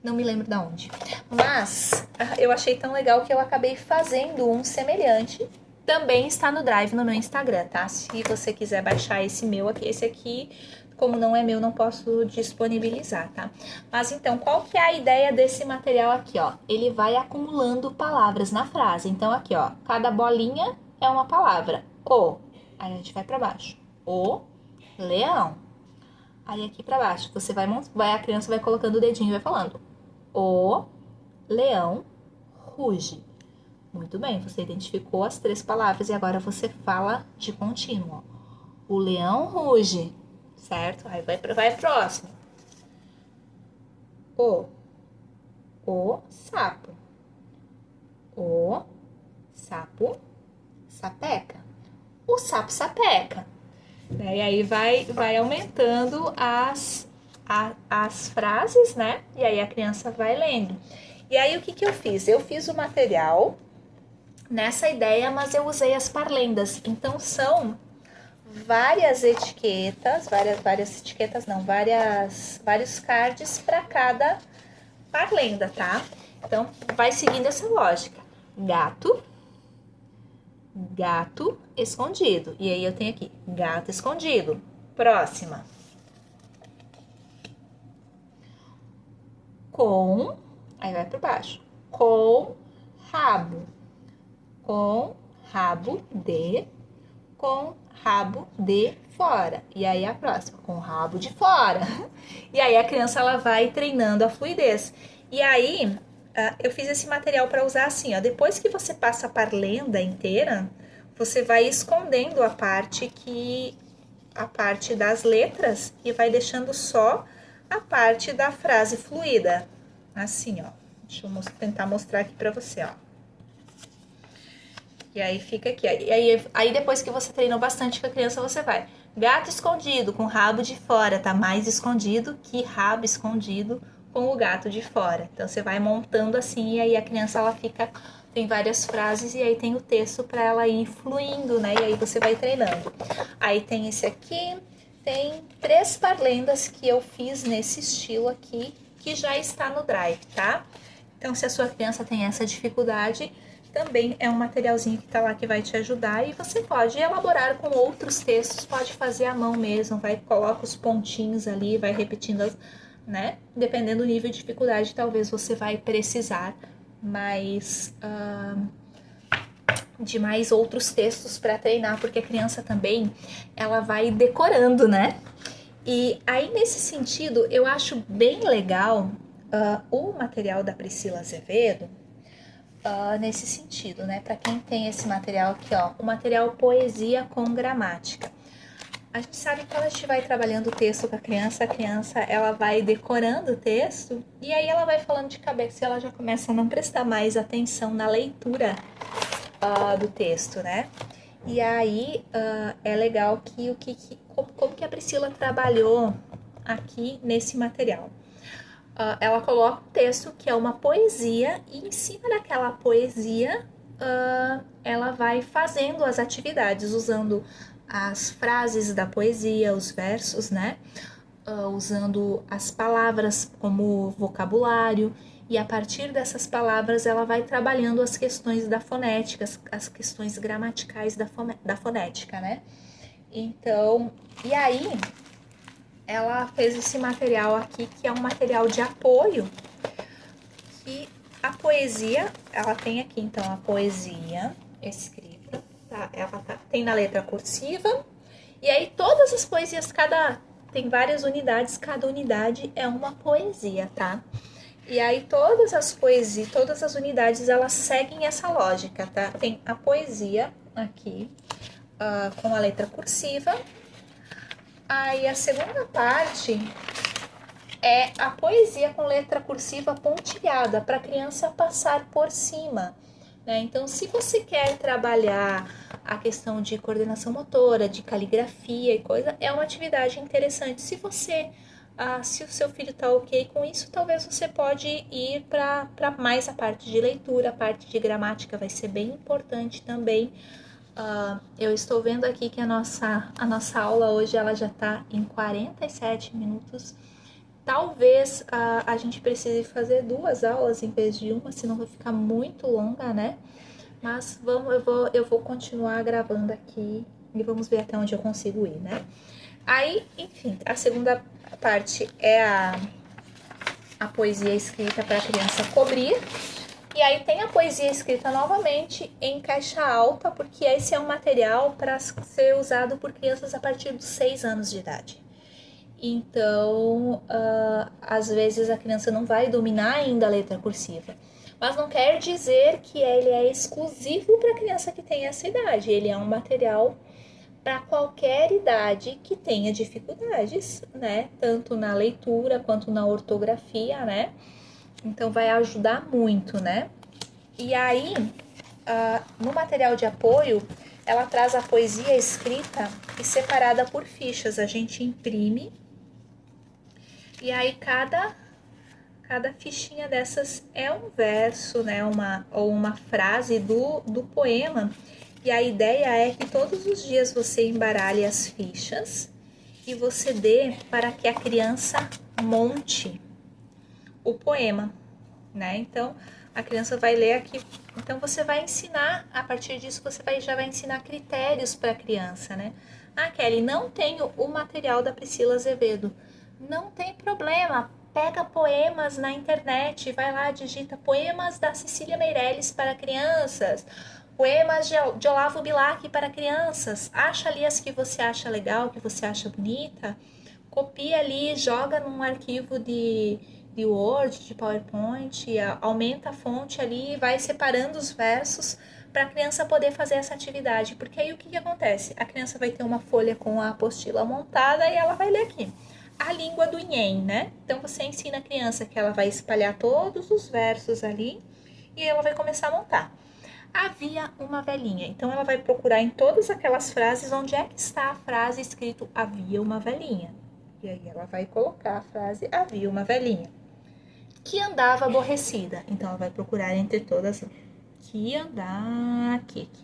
Não me lembro de onde. Mas eu achei tão legal que eu acabei fazendo um semelhante. Também está no Drive no meu Instagram, tá? Se você quiser baixar esse meu aqui, esse aqui... Como não é meu, não posso disponibilizar, tá? Mas então, qual que é a ideia desse material aqui, ó? Ele vai acumulando palavras na frase. Então, aqui, ó, cada bolinha é uma palavra. O, aí a gente vai pra baixo. O leão. Aí aqui pra baixo, a criança vai colocando o dedinho e vai falando. O leão ruge. Muito bem, você identificou as 3 palavras e agora você fala de contínuo, ó. O leão ruge. Certo? Aí vai próximo. O sapo. O sapo sapeca. O sapo sapeca. E aí vai aumentando as frases, né? E aí a criança vai lendo. E aí o que eu fiz? Eu fiz o material nessa ideia, mas eu usei as parlendas. Então são várias etiquetas, vários cards para cada parlenda, tá? Então, vai seguindo essa lógica. Gato, gato escondido. E aí eu tenho aqui, gato escondido. Próxima. Com, aí vai para baixo. Com rabo de, com rabo de fora. E aí a próxima, com rabo de fora. E aí a criança, ela vai treinando a fluidez. E aí, eu fiz esse material para usar assim, ó. Depois que você passa a parlenda inteira, você vai escondendo a parte que a parte das letras e vai deixando só a parte da frase fluida. Assim, ó. Deixa eu tentar mostrar aqui pra você, ó. E aí fica aqui. Aí depois que você treinou bastante com a criança, você vai. Gato escondido com rabo de fora, tá mais escondido que rabo escondido com o gato de fora. Então você vai montando assim e aí a criança ela fica, tem várias frases e aí tem o texto para ela ir fluindo, né? E aí você vai treinando. Aí tem esse aqui, tem 3 parlendas que eu fiz nesse estilo aqui, que já está no Drive, tá? Então se a sua criança tem essa dificuldade, também é um materialzinho que tá lá que vai te ajudar e você pode elaborar com outros textos, pode fazer à mão mesmo, coloca os pontinhos ali, vai repetindo, né? Dependendo do nível de dificuldade, talvez você vai precisar de mais outros textos para treinar, porque a criança também, ela vai decorando, né? E aí, nesse sentido, eu acho bem legal o material da Priscila Azevedo, nesse sentido, né? Para quem tem esse material aqui, ó, o material Poesia com Gramática. A gente sabe que quando a gente vai trabalhando o texto com a criança ela vai decorando o texto e aí ela vai falando de cabeça e ela já começa a não prestar mais atenção na leitura do texto, né? E aí é legal como que a Priscila trabalhou aqui nesse material. Ela coloca um texto que é uma poesia e em cima daquela poesia ela vai fazendo as atividades, usando as frases da poesia, os versos, né? Usando as palavras como vocabulário e a partir dessas palavras ela vai trabalhando as questões da fonética, as questões gramaticais da fonética, né? Então, e aí ela fez esse material aqui, que é um material de apoio, que a poesia, ela tem aqui, então, a poesia escrita, tá? Tem na letra cursiva, e aí todas as poesias, tem várias unidades, cada unidade é uma poesia, tá? E aí todas as poesias, todas as unidades, elas seguem essa lógica, tá? Tem a poesia aqui, com a letra cursiva. Aí a segunda parte é a poesia com letra cursiva pontilhada, para a criança passar por cima, né? Então, se você quer trabalhar a questão de coordenação motora, de caligrafia e coisa, é uma atividade interessante. Se o seu filho está ok com isso, talvez você pode ir para mais a parte de leitura, a parte de gramática vai ser bem importante também. Eu estou vendo aqui que a nossa aula hoje ela já está em 47 minutos. Talvez a gente precise fazer 2 aulas em vez de uma, senão vai ficar muito longa, né? Mas eu vou continuar gravando aqui e vamos ver até onde eu consigo ir, né? Aí, enfim, a segunda parte é a poesia escrita para a criança cobrir. E aí tem a poesia escrita novamente em caixa alta, porque esse é um material para ser usado por crianças a partir dos 6 anos de idade. Então, às vezes a criança não vai dominar ainda a letra cursiva. Mas não quer dizer que ele é exclusivo para a criança que tem essa idade. Ele é um material para qualquer idade que tenha dificuldades, né? Tanto na leitura quanto na ortografia, né? Então vai ajudar muito, né? E aí, no material de apoio, ela traz a poesia escrita e separada por fichas. A gente imprime e aí cada fichinha dessas é um verso, né? Ou uma frase do poema. E a ideia é que todos os dias você embaralhe as fichas e você dê para que a criança monte o poema, né? Então, a criança vai ler aqui. Então, você vai ensinar, a partir disso, você já vai ensinar critérios para a criança, né? Kelly, não tenho o material da Priscila Azevedo. Não tem problema. Pega poemas na internet, vai lá, digita poemas da Cecília Meirelles para crianças, poemas de Olavo Bilac para crianças. Acha ali as que você acha legal, que você acha bonita, copia ali, joga num arquivo de Word, de PowerPoint, aumenta a fonte ali e vai separando os versos para a criança poder fazer essa atividade, porque aí o que acontece? A criança vai ter uma folha com a apostila montada e ela vai ler aqui a língua do Nhen, né? Então você ensina a criança que ela vai espalhar todos os versos ali e ela vai começar a montar. Havia uma velhinha, então ela vai procurar em todas aquelas frases onde é que está a frase escrito havia uma velhinha. E aí ela vai colocar a frase havia uma velhinha que andava aborrecida. Então ela vai procurar entre todas que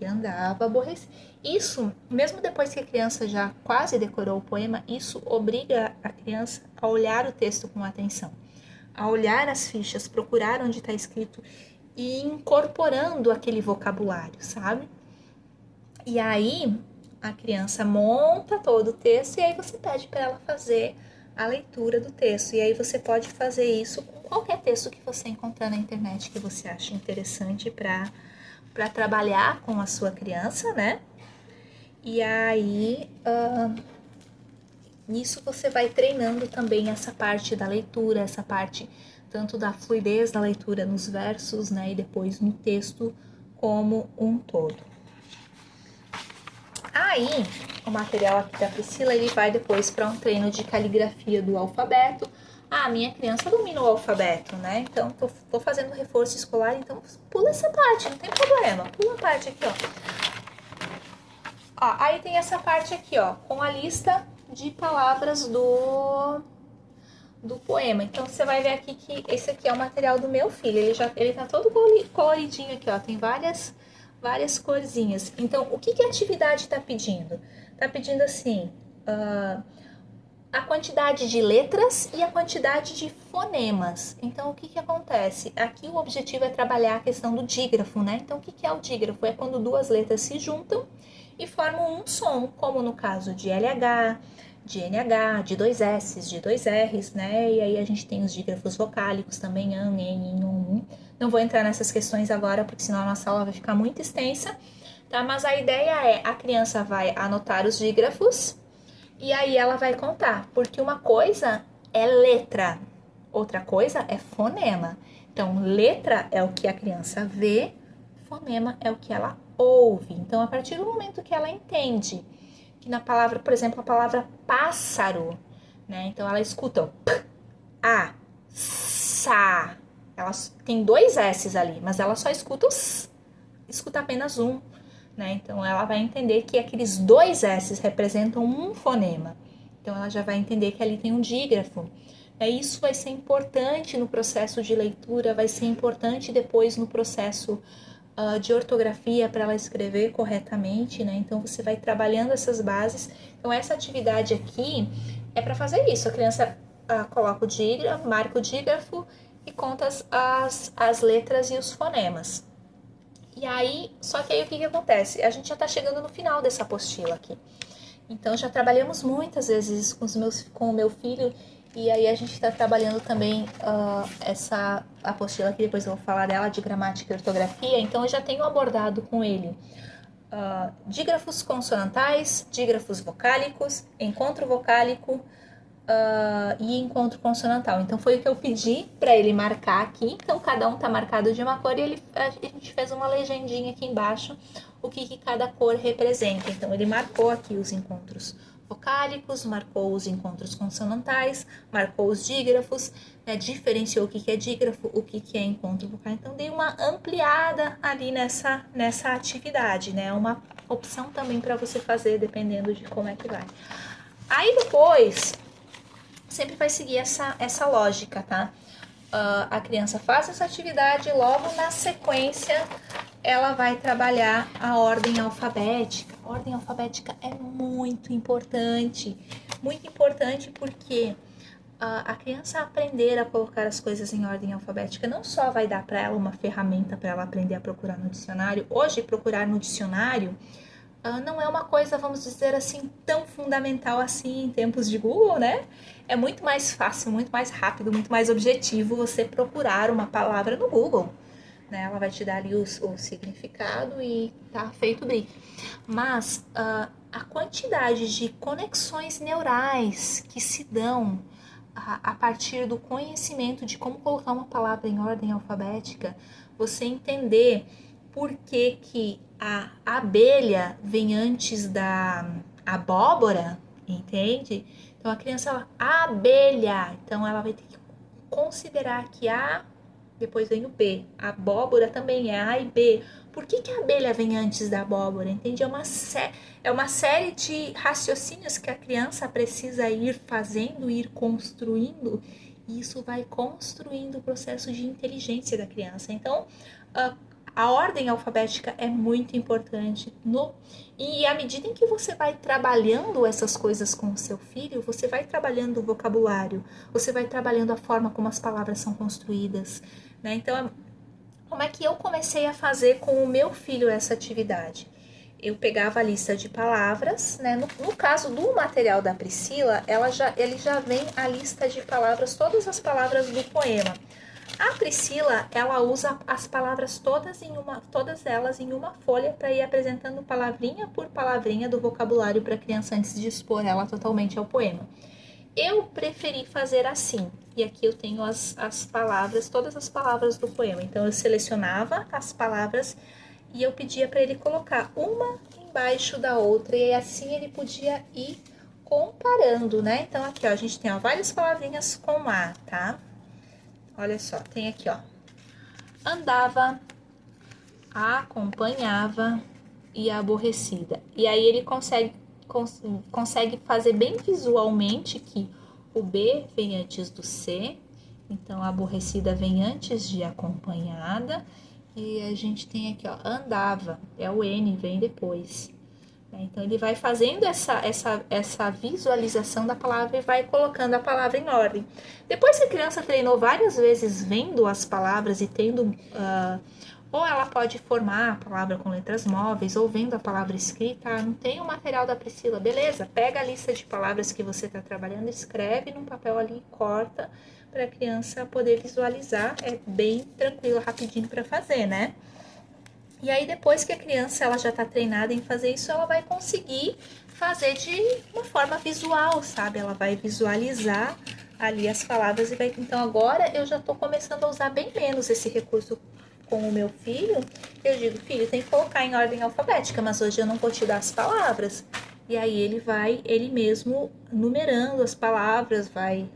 andava aborrecido. Isso, mesmo depois que a criança já quase decorou o poema, isso obriga a criança a olhar o texto com atenção, a olhar as fichas, procurar onde está escrito e incorporando aquele vocabulário, sabe? E aí a criança monta todo o texto e aí você pede para ela fazer a leitura do texto. E aí você pode fazer isso com qualquer texto que você encontrar na internet que você acha interessante para trabalhar com a sua criança, né? E aí, nisso você vai treinando também essa parte da leitura, essa parte tanto da fluidez da leitura nos versos, né? E depois no texto como um todo. Aí, o material aqui da Priscila, ele vai depois para um treino de caligrafia do alfabeto. Ah, minha criança domina o alfabeto, né? Então, tô fazendo reforço escolar, então pula essa parte, não tem problema. Pula a parte aqui, ó. Aí tem essa parte aqui, ó, com a lista de palavras do poema. Então, você vai ver aqui que esse aqui é o material do meu filho. Ele tá todo coloridinho aqui, ó. Tem várias corzinhas. Então, o que a atividade tá pedindo? Tá pedindo, assim, a quantidade de letras e a quantidade de fonemas. Então, o que acontece? Aqui o objetivo é trabalhar a questão do dígrafo, né? Então, o que é o dígrafo? É quando duas letras se juntam e formam um som, como no caso de LH, de NH, de dois S's, de dois R's, né? E aí a gente tem os dígrafos vocálicos também, an, en, um. Não vou entrar nessas questões agora, porque senão a nossa aula vai ficar muito extensa, tá? Mas a ideia é, a criança vai anotar os dígrafos e aí ela vai contar, porque uma coisa é letra, outra coisa é fonema. Então, letra é o que a criança vê, fonema é o que ela ouve. Então, a partir do momento que ela entende que na palavra, por exemplo, a palavra pássaro, né? Então, ela escuta o p, a, sa. Ela tem dois S's ali, mas ela só escuta o s, escuta apenas um. Né? Então, ela vai entender que aqueles dois S's representam um fonema. Então, ela já vai entender que ali tem um dígrafo. Isso vai ser importante no processo de leitura, vai ser importante depois no processo de ortografia para ela escrever corretamente, né? Então, você vai trabalhando essas bases. Então, essa atividade aqui é para fazer isso. A criança coloca o dígrafo, marca o dígrafo e conta as letras e os fonemas. E aí, só que aí o que acontece? A gente já tá chegando no final dessa apostila aqui. Então, já trabalhamos muitas vezes com o meu filho, e aí a gente tá trabalhando também essa apostila aqui, depois eu vou falar dela, de gramática e ortografia. Então, eu já tenho abordado com ele dígrafos consonantais, dígrafos vocálicos, encontro vocálico, e encontro consonantal. Então foi o que eu pedi para ele marcar aqui. Então cada um tá marcado de uma cor e a gente fez uma legendinha aqui embaixo o que cada cor representa. Então ele marcou aqui os encontros vocálicos, marcou os encontros consonantais, marcou os dígrafos, né, diferenciou o que é dígrafo, o que é encontro vocal. Então dei uma ampliada ali nessa atividade, né? Uma opção também para você fazer dependendo de como é que vai. Aí depois sempre vai seguir essa lógica, tá? A criança faz essa atividade, logo na sequência ela vai trabalhar a ordem alfabética. A ordem alfabética é muito importante porque a criança aprender a colocar as coisas em ordem alfabética não só vai dar para ela uma ferramenta para ela aprender a procurar no dicionário. Hoje, procurar no dicionário não é uma coisa, vamos dizer assim, tão fundamental assim em tempos de Google, né? É muito mais fácil, muito mais rápido, muito mais objetivo você procurar uma palavra no Google, né? Ela vai te dar ali o significado e tá feito o brief. Mas a quantidade de conexões neurais que se dão a partir do conhecimento de como colocar uma palavra em ordem alfabética, você entender por que que a abelha vem antes da abóbora, entende? Então a criança, ela, abelha, então ela vai ter que considerar que a, depois vem o B, a abóbora também é A e B. Por que que a abelha vem antes da abóbora, entende? É uma série de raciocínios que a criança precisa ir fazendo, ir construindo, e isso vai construindo o processo de inteligência da criança. Então, a ordem alfabética é muito importante. E à medida em que você vai trabalhando essas coisas com o seu filho, você vai trabalhando o vocabulário, você vai trabalhando a forma como as palavras são construídas, né? Então, como é que eu comecei a fazer com o meu filho essa atividade? Eu pegava a lista de palavras, né? No caso do material da Priscila, ele já vem a lista de palavras, todas as palavras do poema. A Priscila, ela usa as palavras todas elas em uma folha para ir apresentando palavrinha por palavrinha do vocabulário para a criança antes de expor ela totalmente ao poema. Eu preferi fazer assim, e aqui eu tenho as palavras, todas as palavras do poema. Então eu selecionava as palavras e eu pedia para ele colocar uma embaixo da outra, e assim ele podia ir comparando, né? Então aqui, ó, a gente tem várias palavrinhas com A, tá? Olha só, tem aqui, ó. Andava, acompanhava e aborrecida. E aí ele consegue fazer bem visualmente que o B vem antes do C, então a aborrecida vem antes de acompanhada, e a gente tem aqui, ó, andava, é o N, vem depois. Então ele vai fazendo essa visualização da palavra e vai colocando a palavra em ordem. Depois que a criança treinou várias vezes vendo as palavras e tendo ou ela pode formar a palavra com letras móveis, ou vendo a palavra escrita. Não tem o material da Priscila, beleza? Pega a lista de palavras que você está trabalhando, escreve num papel ali e corta para a criança poder visualizar. É bem tranquilo, rapidinho para fazer, né? E aí depois que a criança ela já está treinada em fazer isso, ela vai conseguir fazer de uma forma visual, sabe? Ela vai visualizar ali as palavras e vai... Então agora eu já estou começando a usar bem menos esse recurso com o meu filho. Eu digo, filho, tem que colocar em ordem alfabética, mas hoje eu não vou te dar as palavras. E aí ele vai, ele mesmo, numerando as palavras, vai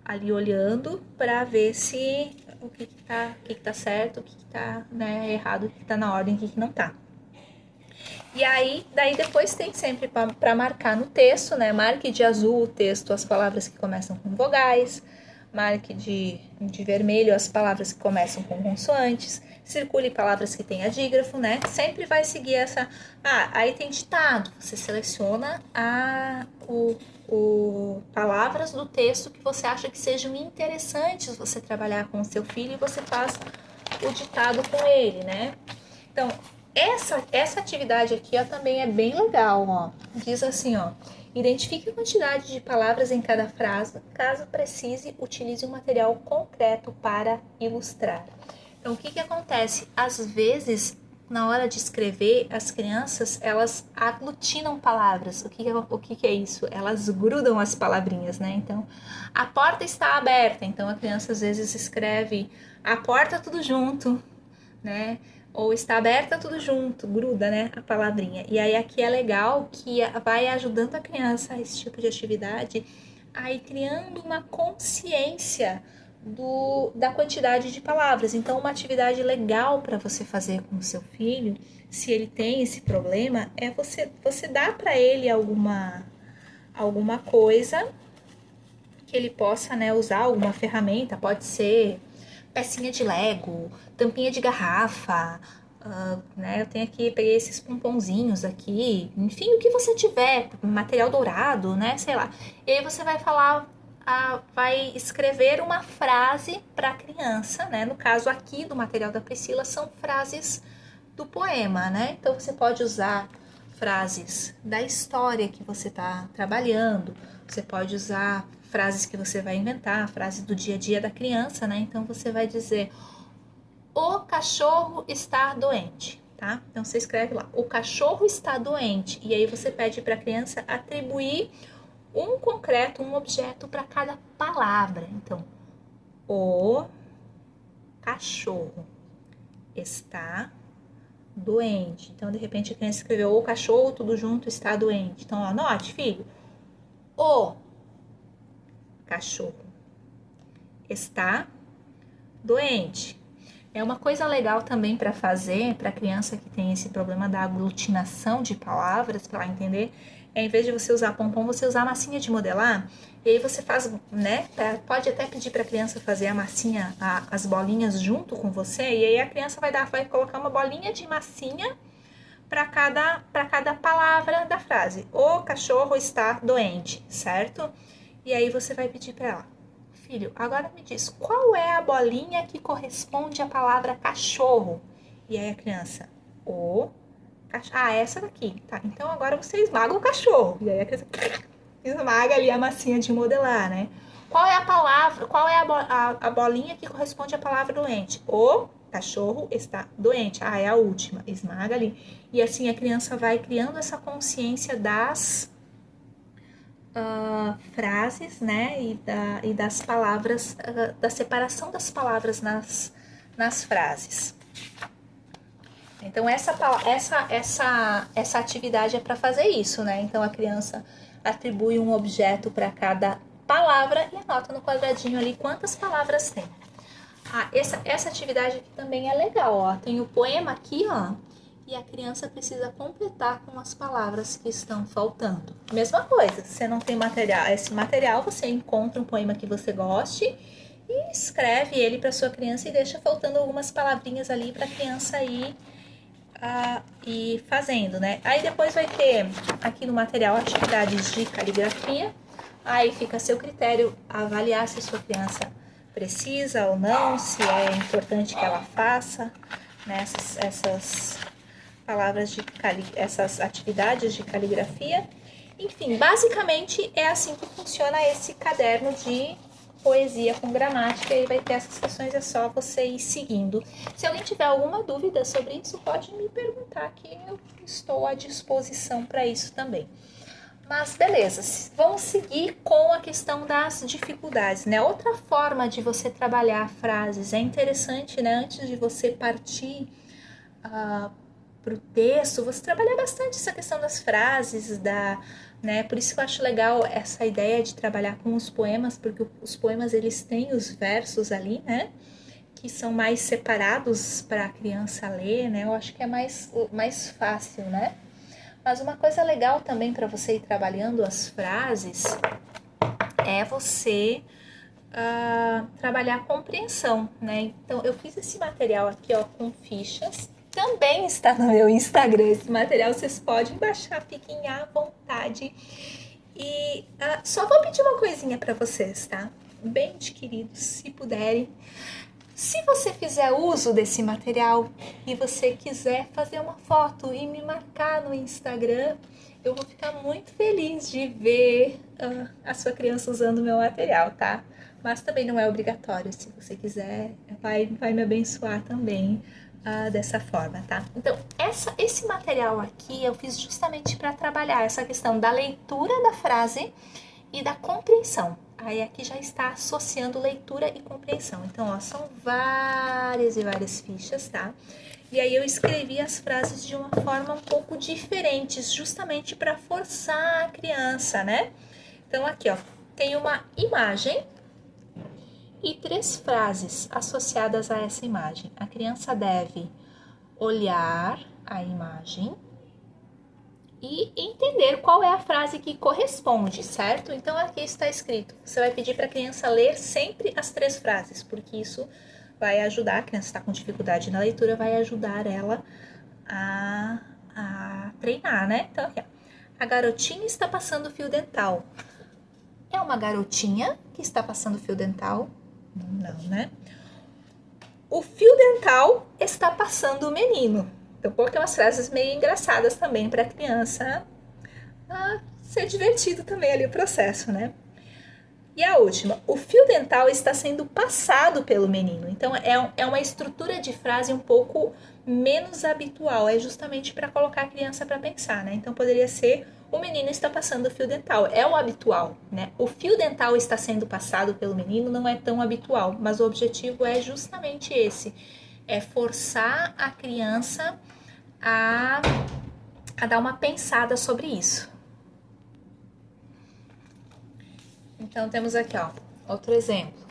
ali olhando para ver se o que tá certo, o que tá, né, errado, o que tá na ordem, o que não tá. E aí, daí depois tem sempre para marcar no texto, né? Marque de azul o texto as palavras que começam com vogais, marque de vermelho as palavras que começam com consoantes, circule palavras que têm adígrafo, né? Sempre vai seguir essa... aí tem ditado, você seleciona palavras do texto que você acha que sejam interessantes você trabalhar com o seu filho e você faz o ditado com ele, né? Então, essa atividade aqui, ó, também é bem legal, ó. Diz assim, ó: identifique a quantidade de palavras em cada frase. Caso precise, utilize um material concreto para ilustrar. Então, o que que acontece? Às vezes, na hora de escrever, as crianças, elas aglutinam palavras. O que que é isso? Elas grudam as palavrinhas, né? Então, a porta está aberta. Então, a criança às vezes escreve a porta tudo junto, né? Ou está aberta tudo junto, gruda, né, a palavrinha. E aí aqui é legal que vai ajudando a criança a esse tipo de atividade, aí criando uma consciência da quantidade de palavras. Então, uma atividade legal para você fazer com o seu filho, se ele tem esse problema, é você dar para ele alguma coisa que ele possa, né, usar, alguma ferramenta, pode ser pecinha de Lego, tampinha de garrafa, né? Eu tenho aqui, peguei esses pomponzinhos aqui, enfim, o que você tiver, material dourado, né? Sei lá. E aí você vai falar, vai escrever uma frase para a criança, né? No caso aqui do material da Priscila, são frases do poema, né? Então você pode usar frases da história que você está trabalhando, você pode usar frases que você vai inventar, frases do dia a dia da criança, né? Então você vai dizer: o cachorro está doente, tá? Então você escreve lá: o cachorro está doente. E aí você pede para a criança atribuir um concreto, um objeto para cada palavra. Então, o cachorro está doente. Então, de repente, a criança escreveu o cachorro, tudo junto, está doente. Então, anote, filho. O cachorro está doente. É uma coisa legal também para fazer para criança que tem esse problema da aglutinação de palavras, para ela entender, em vez de você usar pompom, você usar massinha de modelar. E aí você faz, né? Pode até pedir para a criança fazer a massinha, as bolinhas junto com você. E aí a criança vai colocar uma bolinha de massinha para cada palavra da frase. O cachorro está doente, certo? E aí você vai pedir para ela: filho, agora me diz, qual é a bolinha que corresponde à palavra cachorro? E aí a criança: o cachorro. Ah, essa daqui. Tá, então agora você esmaga o cachorro. E aí a criança esmaga ali a massinha de modelar, né? Qual é a palavra, qual é a bolinha que corresponde à palavra doente? O cachorro está doente. Ah, é a última. Esmaga ali. E assim a criança vai criando essa consciência das frases, né? E das palavras, da separação das palavras nas frases. Então, essa atividade é para fazer isso, né? Então, a criança atribui um objeto para cada palavra e anota no quadradinho ali quantas palavras tem. Ah, essa atividade aqui também é legal, ó. Tem o poema aqui, ó. E a criança precisa completar com as palavras que estão faltando. Mesma coisa, se você não tem esse material, você encontra um poema que você goste e escreve ele para sua criança e deixa faltando algumas palavrinhas ali para a criança ir fazendo, né? Aí depois vai ter aqui no material atividades de caligrafia. Aí fica a seu critério avaliar se a sua criança precisa ou não, se é importante que ela faça, né, essas palavras essas atividades de caligrafia. Enfim, basicamente é assim que funciona esse caderno de poesia com gramática e vai ter essas questões, é só você ir seguindo. Se alguém tiver alguma dúvida sobre isso, pode me perguntar que eu estou à disposição para isso também. Mas beleza, vamos seguir com a questão das dificuldades, né? Outra forma de você trabalhar frases é interessante, né? Antes de você partir para o texto, você trabalhar bastante essa questão das frases, né? Por isso que eu acho legal essa ideia de trabalhar com os poemas, porque os poemas eles têm os versos ali, né? Que são mais separados para a criança ler, né? Eu acho que é mais fácil, né? Mas uma coisa legal também para você ir trabalhando as frases é você trabalhar a compreensão, né? Então, eu fiz esse material aqui, ó, com fichas. Também está no meu Instagram esse material, vocês podem baixar, fiquem à vontade. E só vou pedir uma coisinha para vocês, tá? Bem queridos, se puderem. Se você fizer uso desse material e você quiser fazer uma foto e me marcar no Instagram, eu vou ficar muito feliz de ver a sua criança usando o meu material, tá? Mas também não é obrigatório, se você quiser, vai me abençoar também dessa forma, tá? Então, esse material aqui eu fiz justamente para trabalhar essa questão da leitura da frase e da compreensão. Aí aqui já está associando leitura e compreensão. Então, ó, são várias e várias fichas, tá? E aí eu escrevi as frases de uma forma um pouco diferente, justamente para forçar a criança, né? Então, aqui, ó, tem uma imagem e 3 frases associadas a essa imagem. A criança deve olhar a imagem e entender qual é a frase que corresponde, certo? Então, aqui está escrito. Você vai pedir para a criança ler sempre as 3 frases, porque isso vai ajudar, a criança está com dificuldade na leitura, vai ajudar ela a treinar, né? Então, aqui, ó. A garotinha está passando fio dental. É uma garotinha que está passando fio dental? Não, né? O fio dental está passando o menino. Então, coloquei umas frases meio engraçadas também para a criança ser divertido também ali o processo, né? E a última, o fio dental está sendo passado pelo menino. Então, é uma estrutura de frase um pouco menos habitual. É justamente para colocar a criança para pensar, né? Então, poderia ser, o menino está passando o fio dental. É o habitual, né? O fio dental está sendo passado pelo menino não é tão habitual, mas o objetivo é justamente esse. É forçar a criança a dar uma pensada sobre isso. Então, temos aqui, ó, outro exemplo.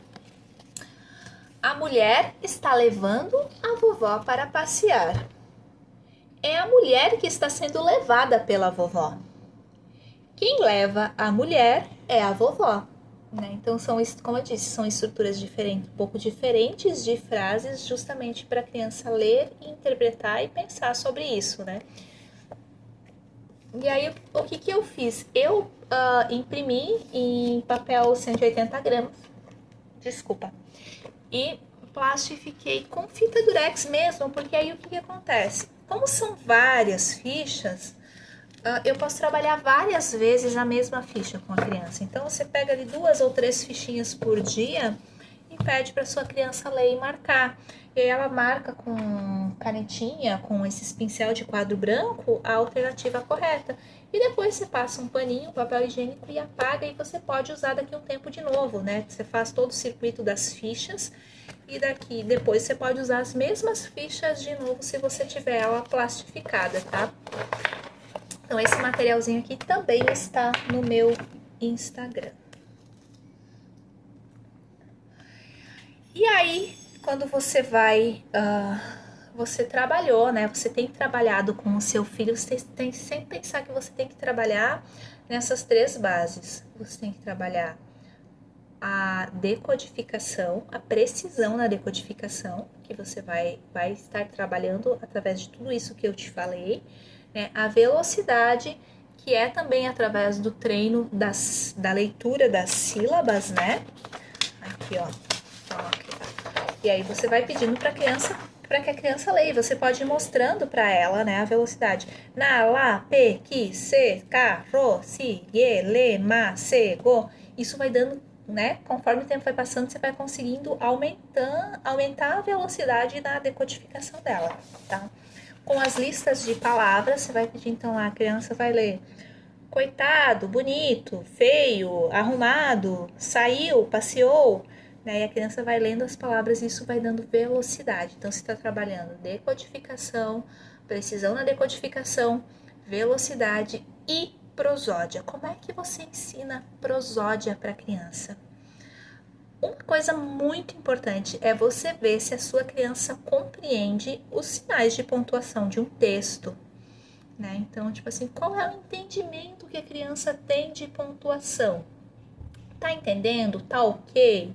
A mulher está levando a vovó para passear. É a mulher que está sendo levada pela vovó. Quem leva a mulher é a vovó. Né? Então, como eu disse, são estruturas diferentes, um pouco diferentes de frases, justamente para a criança ler, interpretar e pensar sobre isso, né? E aí, o que eu fiz? Eu imprimi em papel 180 gramas, desculpa, e plastifiquei com fita durex mesmo, porque aí o que acontece? Como são várias fichas, eu posso trabalhar várias vezes a mesma ficha com a criança. Então, você pega ali 2 ou 3 fichinhas por dia e pede para sua criança ler e marcar. E aí ela marca com canetinha, com esses pincel de quadro branco, a alternativa correta. E depois você passa um paninho, papel higiênico e apaga, e você pode usar daqui a um tempo de novo, né? Você faz todo o circuito das fichas e depois você pode usar as mesmas fichas de novo se você tiver ela plastificada, tá? Então, esse materialzinho aqui também está no meu Instagram. E aí, quando você você trabalhou, né? Você tem trabalhado com o seu filho, você tem que sempre pensar que você tem que trabalhar nessas 3 bases. Você tem que trabalhar a decodificação, a precisão na decodificação, que você vai estar trabalhando através de tudo isso que eu te falei, né? A velocidade, que é também através do treino da leitura das sílabas, né? Aqui, ó. E aí você vai pedindo para que a criança leia. Você pode ir mostrando para ela, né, a velocidade. Na, lá, pe, que, se, ca, ro, si, ge, le, ma, se, go. Isso vai dando, né? Conforme o tempo vai passando, você vai conseguindo aumentar a velocidade na decodificação dela, tá? Com as listas de palavras, você vai pedir, então, lá, a criança vai ler coitado, bonito, feio, arrumado, saiu, passeou, né? E a criança vai lendo as palavras e isso vai dando velocidade. Então, você está trabalhando decodificação, precisão na decodificação, velocidade e prosódia. Como é que você ensina prosódia para a criança? Uma coisa muito importante é você ver se a sua criança compreende os sinais de pontuação de um texto. Né? Então, tipo assim, qual é o entendimento que a criança tem de pontuação? Tá entendendo? Tá ok?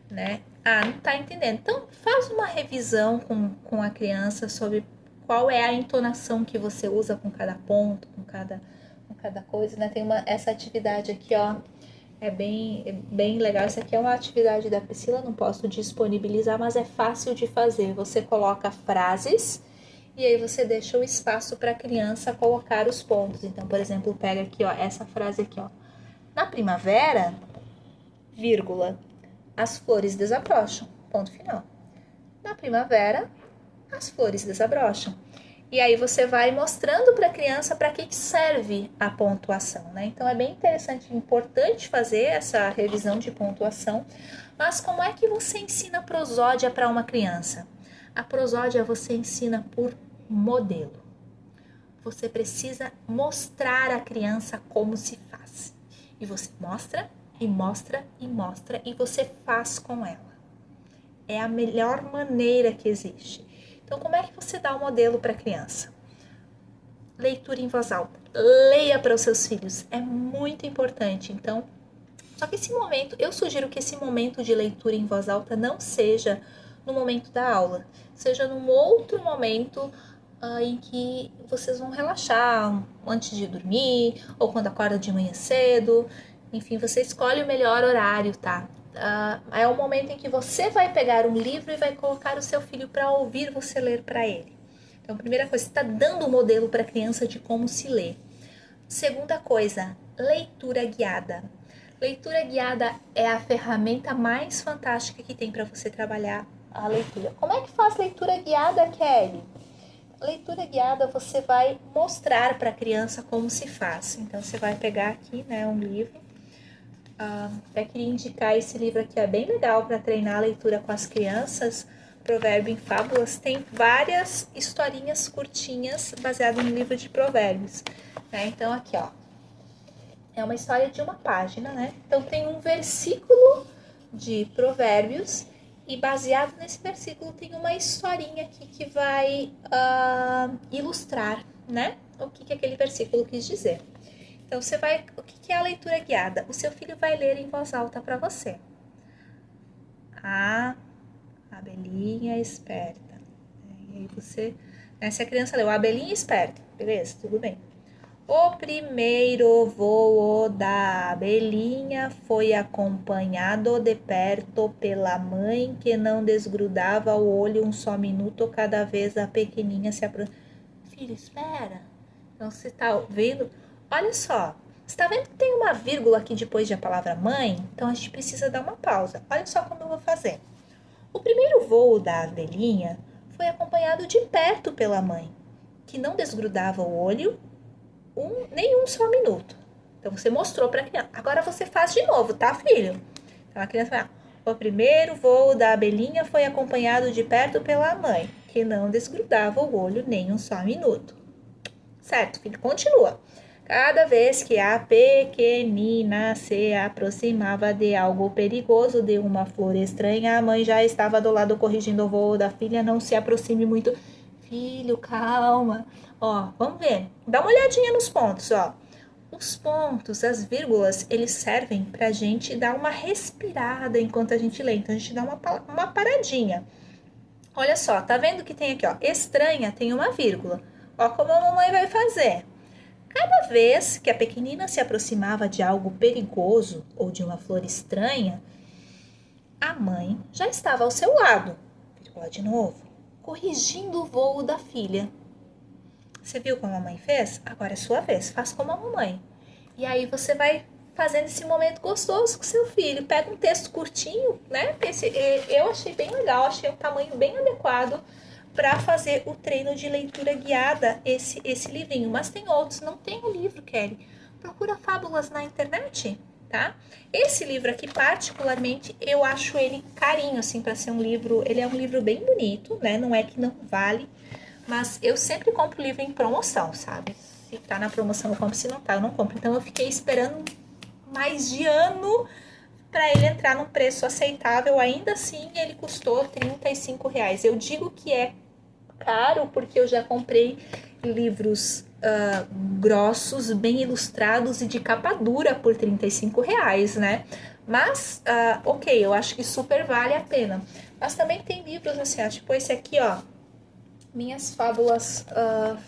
Né? Ah, não tá entendendo. Então, faz uma revisão com a criança sobre qual é a entonação que você usa com cada ponto, com cada coisa, né? Tem essa atividade aqui, ó, é bem legal. Essa aqui é uma atividade da Priscila, não posso disponibilizar, mas é fácil de fazer. Você coloca frases e aí você deixa o espaço para a criança colocar os pontos. Então, por exemplo, pega aqui, ó, essa frase aqui, ó. Na primavera, vírgula, as flores desabrocham. Ponto final. Na primavera, as flores desabrocham. E aí você vai mostrando para a criança para que serve a pontuação, né? Então é bem interessante, importante fazer essa revisão de pontuação. Mas como é que você ensina prosódia para uma criança? A prosódia você ensina por modelo. Você precisa mostrar à criança como se faz. E você mostra, e mostra, e mostra, e você faz com ela. É a melhor maneira que existe. Então, como é que você dá o modelo para a criança? Leitura em voz alta. Leia para os seus filhos. É muito importante. Então, só que esse momento, eu sugiro que esse momento de leitura em voz alta não seja no momento da aula. Seja num outro momento em que vocês vão relaxar antes de dormir ou quando acorda de manhã cedo. Enfim, você escolhe o melhor horário, tá? É o momento em que você vai pegar um livro e vai colocar o seu filho para ouvir você ler para ele. Então, primeira coisa, você está dando o modelo para a criança de como se lê. Segunda coisa, leitura guiada. Leitura guiada é a ferramenta mais fantástica que tem para você trabalhar a leitura. Como é que faz leitura guiada, Kelly? Leitura guiada, você vai mostrar para a criança como se faz. Então, você vai pegar aqui, né, um livro. Até queria indicar esse livro aqui, é bem legal para treinar a leitura com as crianças, Provérbio em Fábulas, tem várias historinhas curtinhas baseadas no livro de Provérbios, né? Então, aqui, ó, é uma história de uma página, né? Então, tem um versículo de Provérbios e baseado nesse versículo tem uma historinha aqui que vai ilustrar, né? O que aquele versículo quis dizer. Então, o que é a leitura guiada? O seu filho vai ler em voz alta para você. A abelhinha esperta. E aí você, né, se a criança leu a abelhinha esperta, beleza, tudo bem. O primeiro voo da abelhinha foi acompanhado de perto pela mãe que não desgrudava o olho um só minuto cada vez a pequenininha se aproximava. Filho, espera. Então, você tá ouvindo? Olha só, você tá vendo que tem uma vírgula aqui depois da palavra mãe? Então, a gente precisa dar uma pausa. Olha só como eu vou fazer. O primeiro voo da abelhinha foi acompanhado de perto pela mãe, que não desgrudava o olho nem um só minuto. Então, você mostrou para a criança. Agora, você faz de novo, tá, filho? Então, a criança vai o primeiro voo da abelhinha foi acompanhado de perto pela mãe, que não desgrudava o olho nem um só minuto. Certo, filho? Continua. Cada vez que a pequenina se aproximava de algo perigoso, de uma flor estranha, a mãe já estava do lado corrigindo o voo da filha. Não se aproxime muito. Filho, calma. Ó, vamos ver. Dá uma olhadinha nos pontos, ó. Os pontos, as vírgulas, eles servem pra gente dar uma respirada enquanto a gente lê. Então, a gente dá uma paradinha. Olha só, tá vendo que tem aqui, ó, estranha, tem uma vírgula. Ó como a mamãe vai fazer. Cada vez que a pequenina se aproximava de algo perigoso ou de uma flor estranha, a mãe já estava ao seu lado, vírgula de novo, corrigindo o voo da filha. Você viu como a mãe fez? Agora é sua vez, faz como a mamãe. E aí você vai fazendo esse momento gostoso com seu filho. Pega um texto curtinho, né? Eu achei bem legal, achei um tamanho bem adequado para fazer o treino de leitura guiada, esse livrinho. Mas tem outros, não tem o livro, Kelly. Procura Fábulas na internet, tá? Esse livro aqui, particularmente, eu acho ele carinho, assim, para ser um livro. Ele é um livro bem bonito, né? Não é que não vale, mas eu sempre compro livro em promoção, sabe? Se tá na promoção eu compro, se não tá eu não compro. Então eu fiquei esperando mais de ano para ele entrar num preço aceitável. Ainda assim, ele custou R$35. Eu digo que é caro porque eu já comprei livros grossos, bem ilustrados e de capa dura por R$35, né? Mas, ok, eu acho que super vale a pena. Mas também tem livros assim, ó, tipo esse aqui, ó. Minhas fábulas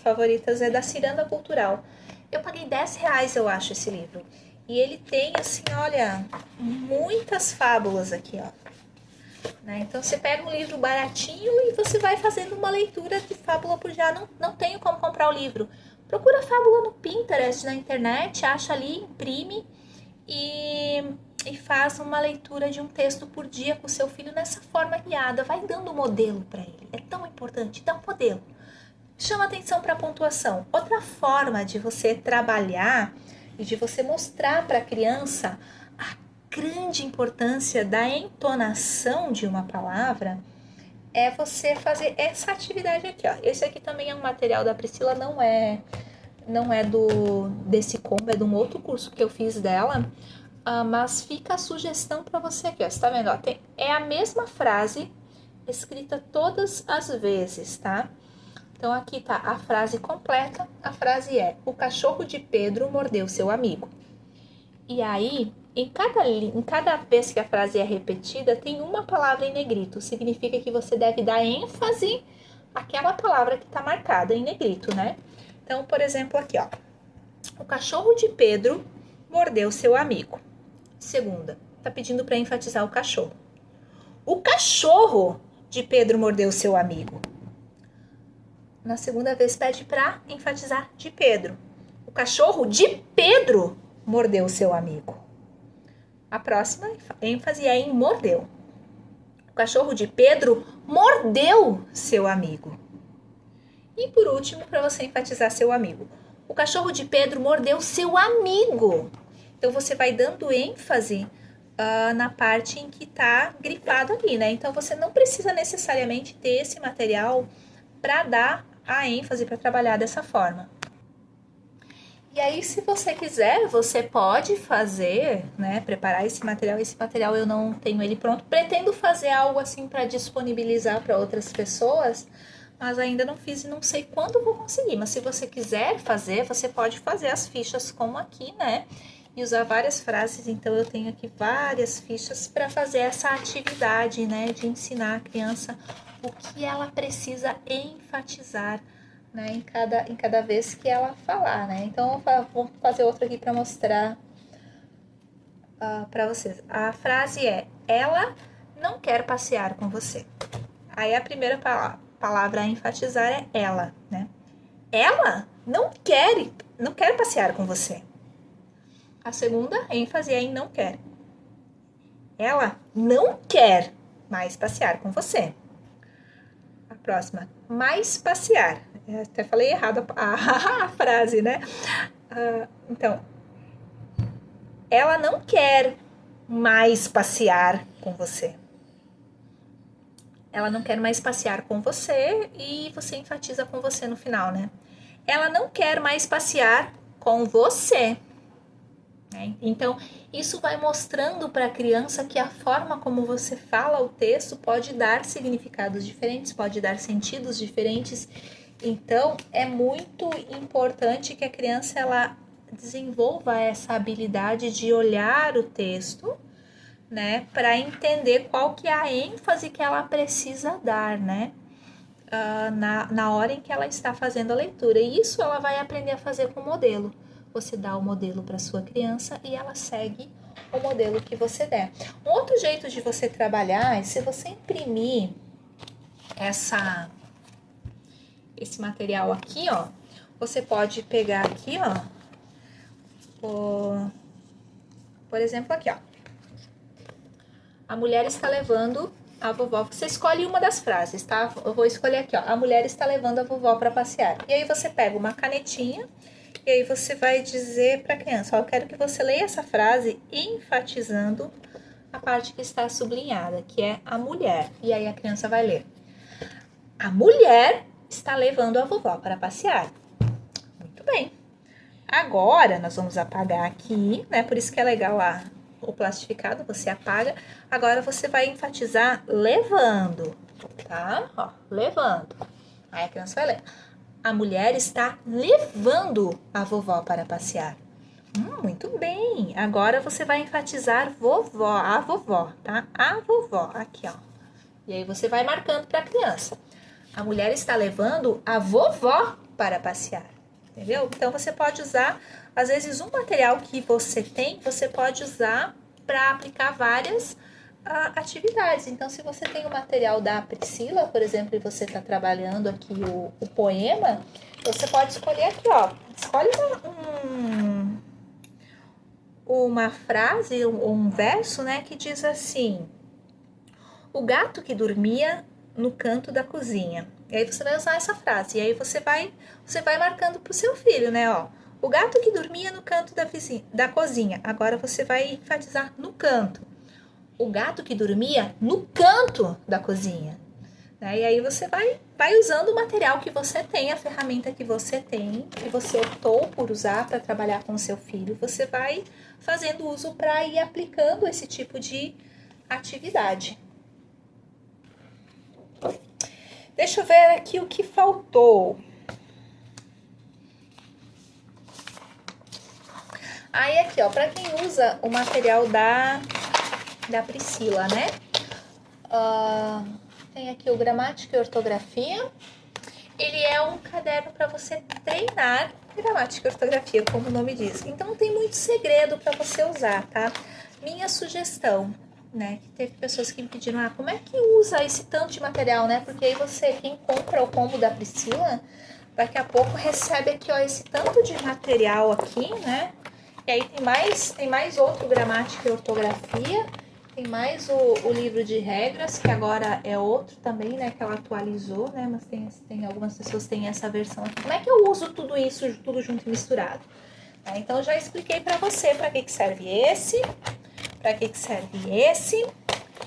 favoritas é da Ciranda Cultural. Eu paguei R$10, eu acho, esse livro. E ele tem, assim, olha, muitas fábulas aqui, ó. Né? Então, você pega um livro baratinho e você vai fazendo uma leitura de fábula por dia. Não tenho como comprar o livro. Procura fábula no Pinterest, na internet, acha ali, imprime e faz uma leitura de um texto por dia com o seu filho nessa forma guiada. Vai dando um modelo para ele. É tão importante, dá um modelo. Chama atenção para a pontuação. Outra forma de você trabalhar e de você mostrar para a criança a grande importância da entonação de uma palavra é você fazer essa atividade aqui, ó. Esse aqui também é um material da Priscila, não é desse combo, é de um outro curso que eu fiz dela, mas fica a sugestão para você aqui, ó. Você tá vendo, ó, é a mesma frase escrita todas as vezes, tá? Então, aqui tá a frase completa. A frase é: o cachorro de Pedro mordeu seu amigo. E aí, em cada vez que a frase é repetida, tem uma palavra em negrito. Significa que você deve dar ênfase àquela palavra que tá marcada em negrito, né? Então, por exemplo, aqui, ó. O cachorro de Pedro mordeu seu amigo. Segunda, tá pedindo para enfatizar o cachorro. O cachorro de Pedro mordeu seu amigo. Na segunda vez, pede para enfatizar de Pedro. O cachorro de Pedro mordeu seu amigo. A próxima ênfase é em mordeu. O cachorro de Pedro mordeu seu amigo. E por último, para você enfatizar seu amigo. O cachorro de Pedro mordeu seu amigo. Então, você vai dando ênfase na parte em que tá grifado ali, né? Então, você não precisa necessariamente ter esse material para dar a ênfase, para trabalhar dessa forma. E aí, se você quiser, você pode fazer, né, preparar esse material. Esse material eu não tenho ele pronto. Pretendo fazer algo assim para disponibilizar para outras pessoas, mas ainda não fiz e não sei quando vou conseguir. Mas se você quiser fazer, você pode fazer as fichas como aqui, né? E usar várias frases. Então, eu tenho aqui várias fichas para fazer essa atividade, né, de ensinar a criança o que ela precisa enfatizar, né, em cada vez que ela falar, né? Então, vou fazer outro aqui para mostrar para vocês. A frase é: ela não quer passear com você. Aí a primeira palavra a enfatizar é ela, né? Ela não quer passear com você. A segunda ênfase é em não quer. Ela não quer mais passear com você. A próxima, mais passear. Eu até falei errado a frase, né? Então, ela não quer mais passear com você. Ela não quer mais passear com você e você enfatiza com você no final, né? Ela não quer mais passear com você. Então, isso vai mostrando para a criança que a forma como você fala o texto pode dar significados diferentes, pode dar sentidos diferentes. Então, é muito importante que a criança ela desenvolva essa habilidade de olhar o texto, né, para entender qual que é a ênfase que ela precisa dar, né, na hora em que ela está fazendo a leitura. E isso ela vai aprender a fazer com o modelo. Você dá o modelo para sua criança e ela segue o modelo que você der. Um outro jeito de você trabalhar é se você imprimir esse material aqui, ó. Você pode pegar aqui, ó. Por exemplo, aqui, ó. A mulher está levando a vovó. Você escolhe uma das frases, tá? Eu vou escolher aqui, ó. A mulher está levando a vovó para passear. E aí você pega uma canetinha e aí você vai dizer para a criança, ó, eu quero que você leia essa frase enfatizando a parte que está sublinhada, que é a mulher. E aí a criança vai ler. A mulher está levando a vovó para passear. Muito bem. Agora, nós vamos apagar aqui, né? Por isso que é legal lá o plastificado, você apaga. Agora, você vai enfatizar levando, tá? Ó, levando. Aí a criança vai ler. A mulher está levando a vovó para passear. Muito bem. Agora, você vai enfatizar vovó, a vovó, tá? A vovó, aqui, ó. E aí, você vai marcando para a criança. A mulher está levando a vovó para passear. Entendeu? Então, você pode usar, às vezes, um material que você tem, você pode usar para aplicar várias atividades. Então, se você tem o material da Priscila, por exemplo, e você está trabalhando aqui o poema, você pode escolher aqui, ó. Escolhe uma frase, um verso, né, que diz assim: o gato que dormia no canto da cozinha. E aí você vai usar essa frase. E aí você vai marcando pro seu filho, né? Ó, o gato que dormia no canto da cozinha. Agora você vai enfatizar no canto. O gato que dormia no canto da cozinha. Né? E aí você vai usando o material que você tem, a ferramenta que você tem, que você optou por usar para trabalhar com o seu filho. Você vai fazendo uso para ir aplicando esse tipo de atividade. Deixa eu ver aqui o que faltou. Aí aqui, ó, para quem usa o material da Priscila, né? Tem aqui o Gramática e Ortografia. Ele é um caderno para você treinar gramática e ortografia, como o nome diz. Então, não tem muito segredo para você usar, tá? Minha sugestão, né? Que teve pessoas que me pediram, como é que usa esse tanto de material, né? Porque aí quem compra o combo da Priscila, daqui a pouco recebe aqui, ó, esse tanto de material aqui, né? E aí tem mais outro Gramática e Ortografia, tem mais o livro de regras, que agora é outro também, né? Que ela atualizou, né? Mas tem algumas pessoas que têm essa versão aqui. Como é que eu uso tudo isso, tudo junto e misturado? Então, eu já expliquei para você para que serve esse, para que serve esse,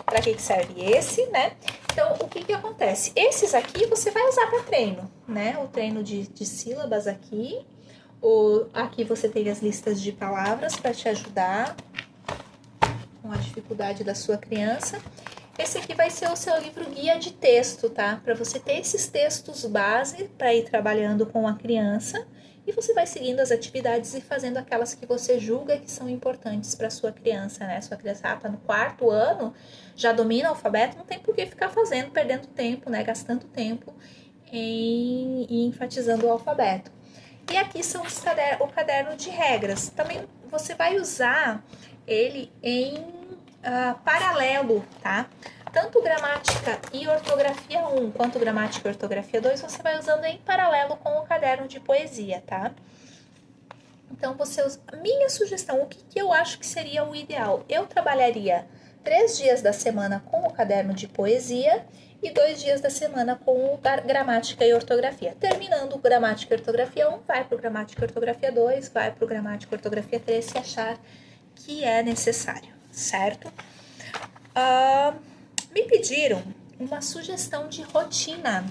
para que serve esse, né? Então, o que acontece? Esses aqui você vai usar para treino, né? O treino de sílabas aqui. Aqui você tem as listas de palavras para te ajudar com a dificuldade da sua criança. Esse aqui vai ser o seu livro guia de texto, tá? Para você ter esses textos base para ir trabalhando com a criança. E você vai seguindo as atividades e fazendo aquelas que você julga que são importantes para sua criança, né? Sua criança tá no 4º ano, já domina o alfabeto, não tem por que ficar fazendo, perdendo tempo, né? Gastando tempo em enfatizando o alfabeto. E aqui são o caderno de regras. Também você vai usar ele em paralelo, tá? Tanto gramática e ortografia 1 quanto gramática e ortografia 2, você vai usando em paralelo com o caderno de poesia, tá? Então, você usa... Minha sugestão, o que eu acho que seria o ideal? Eu trabalharia 3 dias da semana com o caderno de poesia e 2 dias da semana com o gramática e ortografia. Terminando o gramática e ortografia 1, vai para o gramática e ortografia 2, vai para o gramática e ortografia 3, se achar que é necessário, certo? Me pediram uma sugestão de rotina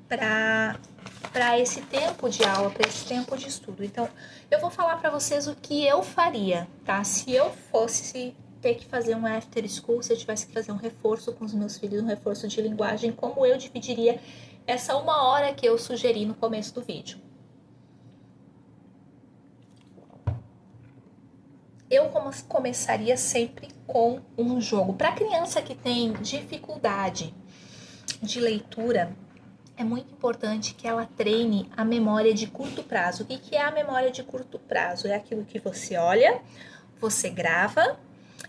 para esse tempo de aula, para esse tempo de estudo. Então, eu vou falar para vocês o que eu faria, tá? Se eu fosse ter que fazer um after school, se eu tivesse que fazer um reforço com os meus filhos, um reforço de linguagem, como eu dividiria essa 1 hora que eu sugeri no começo do vídeo. Eu começaria sempre com um jogo. Para criança que tem dificuldade de leitura, é muito importante que ela treine a memória de curto prazo. O que é a memória de curto prazo? É aquilo que você olha, você grava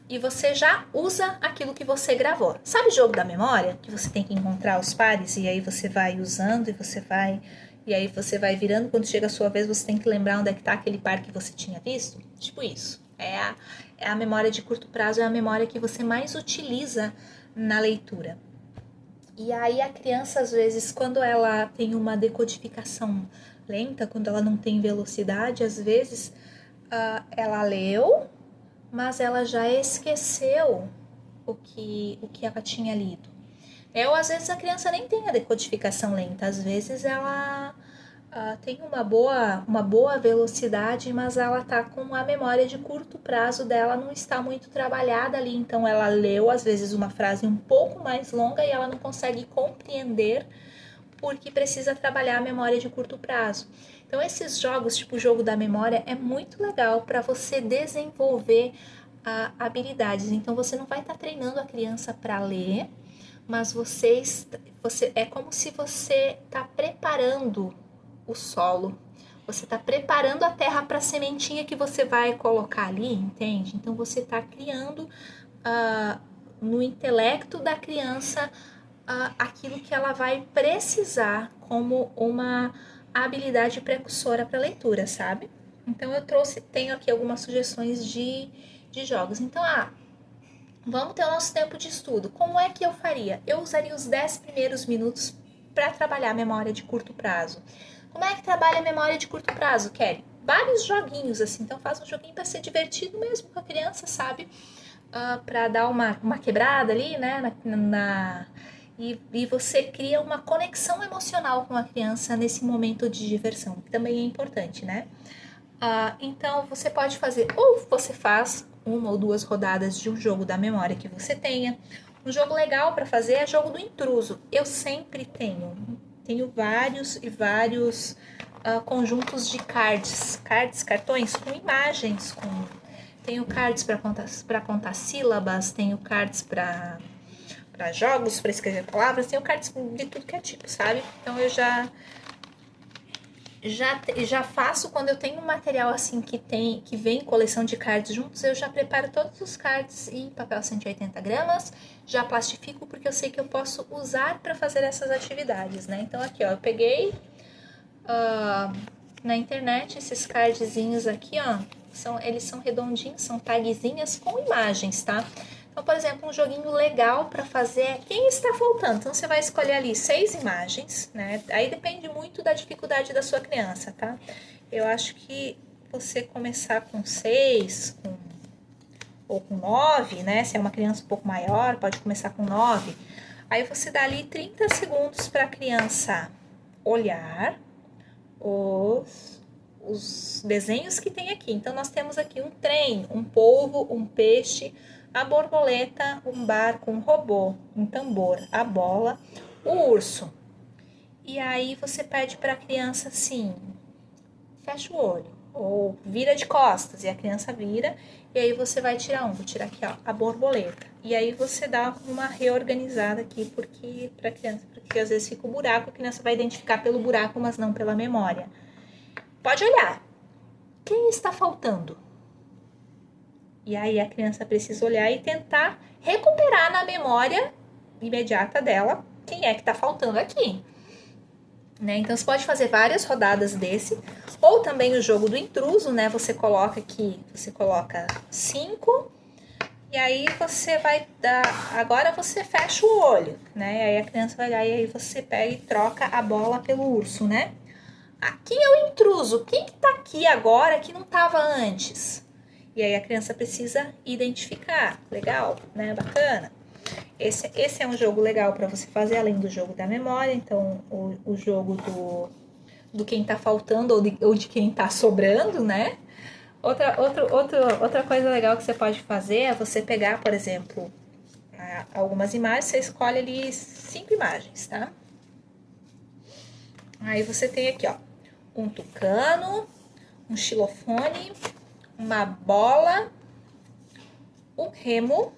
e você já usa aquilo que você gravou. Sabe o jogo da memória? Que você tem que encontrar os pares e aí você vai usando e aí você vai virando. Quando chega a sua vez, você tem que lembrar onde é que está aquele par que você tinha visto. Tipo isso. É a memória de curto prazo, é a memória que você mais utiliza na leitura. E aí a criança, às vezes, quando ela tem uma decodificação lenta, quando ela não tem velocidade, às vezes ela leu, mas ela já esqueceu o que ela tinha lido. Ou às vezes a criança nem tem a decodificação lenta, às vezes ela tem uma boa velocidade, mas ela tá com a memória de curto prazo dela, não está muito trabalhada ali, então ela leu às vezes uma frase um pouco mais longa e ela não consegue compreender porque precisa trabalhar a memória de curto prazo. Então esses jogos, tipo o jogo da memória, é muito legal para você desenvolver habilidades. Então você não vai estar treinando a criança para ler, mas você é como se você está preparando o solo, você está preparando a terra para a sementinha que você vai colocar ali, entende? Então você está criando no intelecto da criança aquilo que ela vai precisar como uma habilidade precursora para leitura, sabe? Então eu tenho aqui algumas sugestões de jogos. Então, vamos ter o nosso tempo de estudo. Como é que eu faria? Eu usaria os 10 primeiros minutos para trabalhar a memória de curto prazo. Como é que trabalha a memória de curto prazo, Kelly? Vários joguinhos, assim. Então, faz um joguinho para ser divertido mesmo com a criança, sabe? Para dar uma quebrada ali, né? E você cria uma conexão emocional com a criança nesse momento de diversão, que também é importante, né? Então, você pode fazer, ou você faz 1 ou 2 rodadas de um jogo da memória que você tenha. Um jogo legal para fazer é jogo do intruso. Eu sempre tenho vários e vários conjuntos de cartões com imagens, tenho cards para contar sílabas, tenho cards para jogos, para escrever palavras, tenho cards de tudo que é tipo, sabe? Então eu já faço quando eu tenho um material assim que vem coleção de cards juntos, eu já preparo todos os cards em papel 180 gramas, já plastifico porque eu sei que eu posso usar para fazer essas atividades, né? Então aqui, ó, eu peguei na internet esses cardzinhos aqui, ó, eles são redondinhos, são tagzinhas com imagens, tá? Então, por exemplo, um joguinho legal para fazer é quem está faltando. Então, você vai escolher ali 6 imagens, né? Aí depende muito da dificuldade da sua criança, tá? Eu acho que você começar com 6, ou com 9, né? Se é uma criança um pouco maior, pode começar com 9. Aí você dá ali 30 segundos para a criança olhar os desenhos que tem aqui. Então, nós temos aqui um trem, um polvo, um peixe, a borboleta, um barco, um robô, um tambor, a bola, o urso. E aí você pede para a criança assim, fecha o olho ou vira de costas, e a criança vira, e aí você vai tirar vou tirar aqui, ó, a borboleta. E aí você dá uma reorganizada aqui, porque para criança, porque às vezes fica o buraco, a criança vai identificar pelo buraco, mas não pela memória. Pode olhar. Quem está faltando? E aí a criança precisa olhar e tentar recuperar na memória imediata dela quem é que está faltando aqui. Né? Então, você pode fazer várias rodadas desse, ou também o jogo do intruso, né? Você coloca aqui, você coloca 5, e aí você vai dar, agora você fecha o olho, né? Aí a criança vai olhar e aí você pega e troca a bola pelo urso, né? Quem é o intruso? Quem que tá aqui agora que não tava antes? E aí a criança precisa identificar. Legal, né? Bacana. Esse é um jogo legal para você fazer, além do jogo da memória. Então, o jogo do quem tá faltando ou de quem tá sobrando, né? Outra coisa legal que você pode fazer é você pegar, por exemplo, algumas imagens, você escolhe ali 5 imagens, tá? Aí você tem aqui, ó, um tucano, um xilofone, uma bola, um remo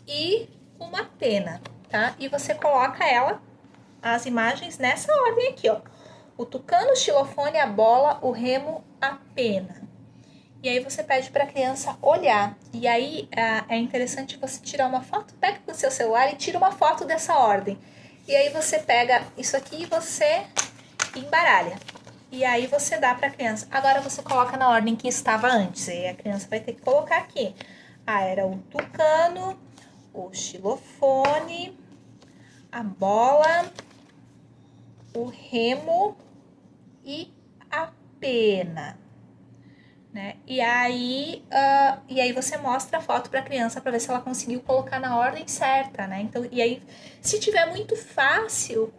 e uma pena, tá? E você coloca as imagens nessa ordem aqui, ó. O tucano, o xilofone, a bola, o remo, a pena. E aí você pede para a criança olhar. E aí é interessante você tirar uma foto, pega com o seu celular e tira uma foto dessa ordem. E aí você pega isso aqui e você embaralha. E aí você dá para a criança. Agora você coloca na ordem que estava antes. E aí a criança vai ter que colocar aqui. Era o tucano, o xilofone, a bola, o remo e a pena, né? E aí você mostra a foto para a criança para ver se ela conseguiu colocar na ordem certa, né? Então, e aí, se tiver muito fácil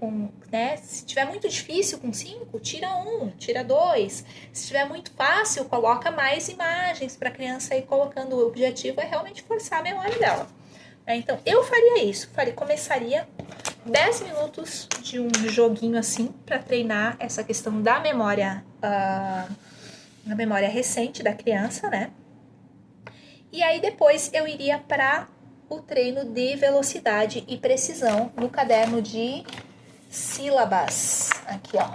se tiver muito difícil com 5, tira 1, tira 2. Se tiver muito fácil, coloca mais imagens para a criança ir colocando. O objetivo é realmente forçar a memória dela. Então, eu faria isso. Começaria 10 minutos de um joguinho assim para treinar essa questão da memória, na memória recente da criança, né? E aí depois eu iria para o treino de velocidade e precisão no caderno de sílabas. Aqui, ó.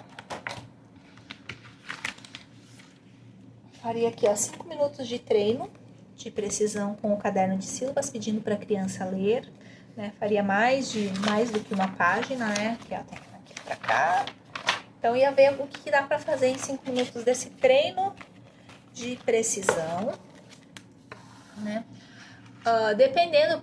Faria aqui, ó, 5 minutos de treino de precisão com o caderno de sílabas, pedindo para a criança ler, né? Faria mais do que uma página, né? Aqui, ó, tem aqui para cá. Então, ia ver o que dá para fazer em 5 minutos desse treino de precisão, né? Dependendo,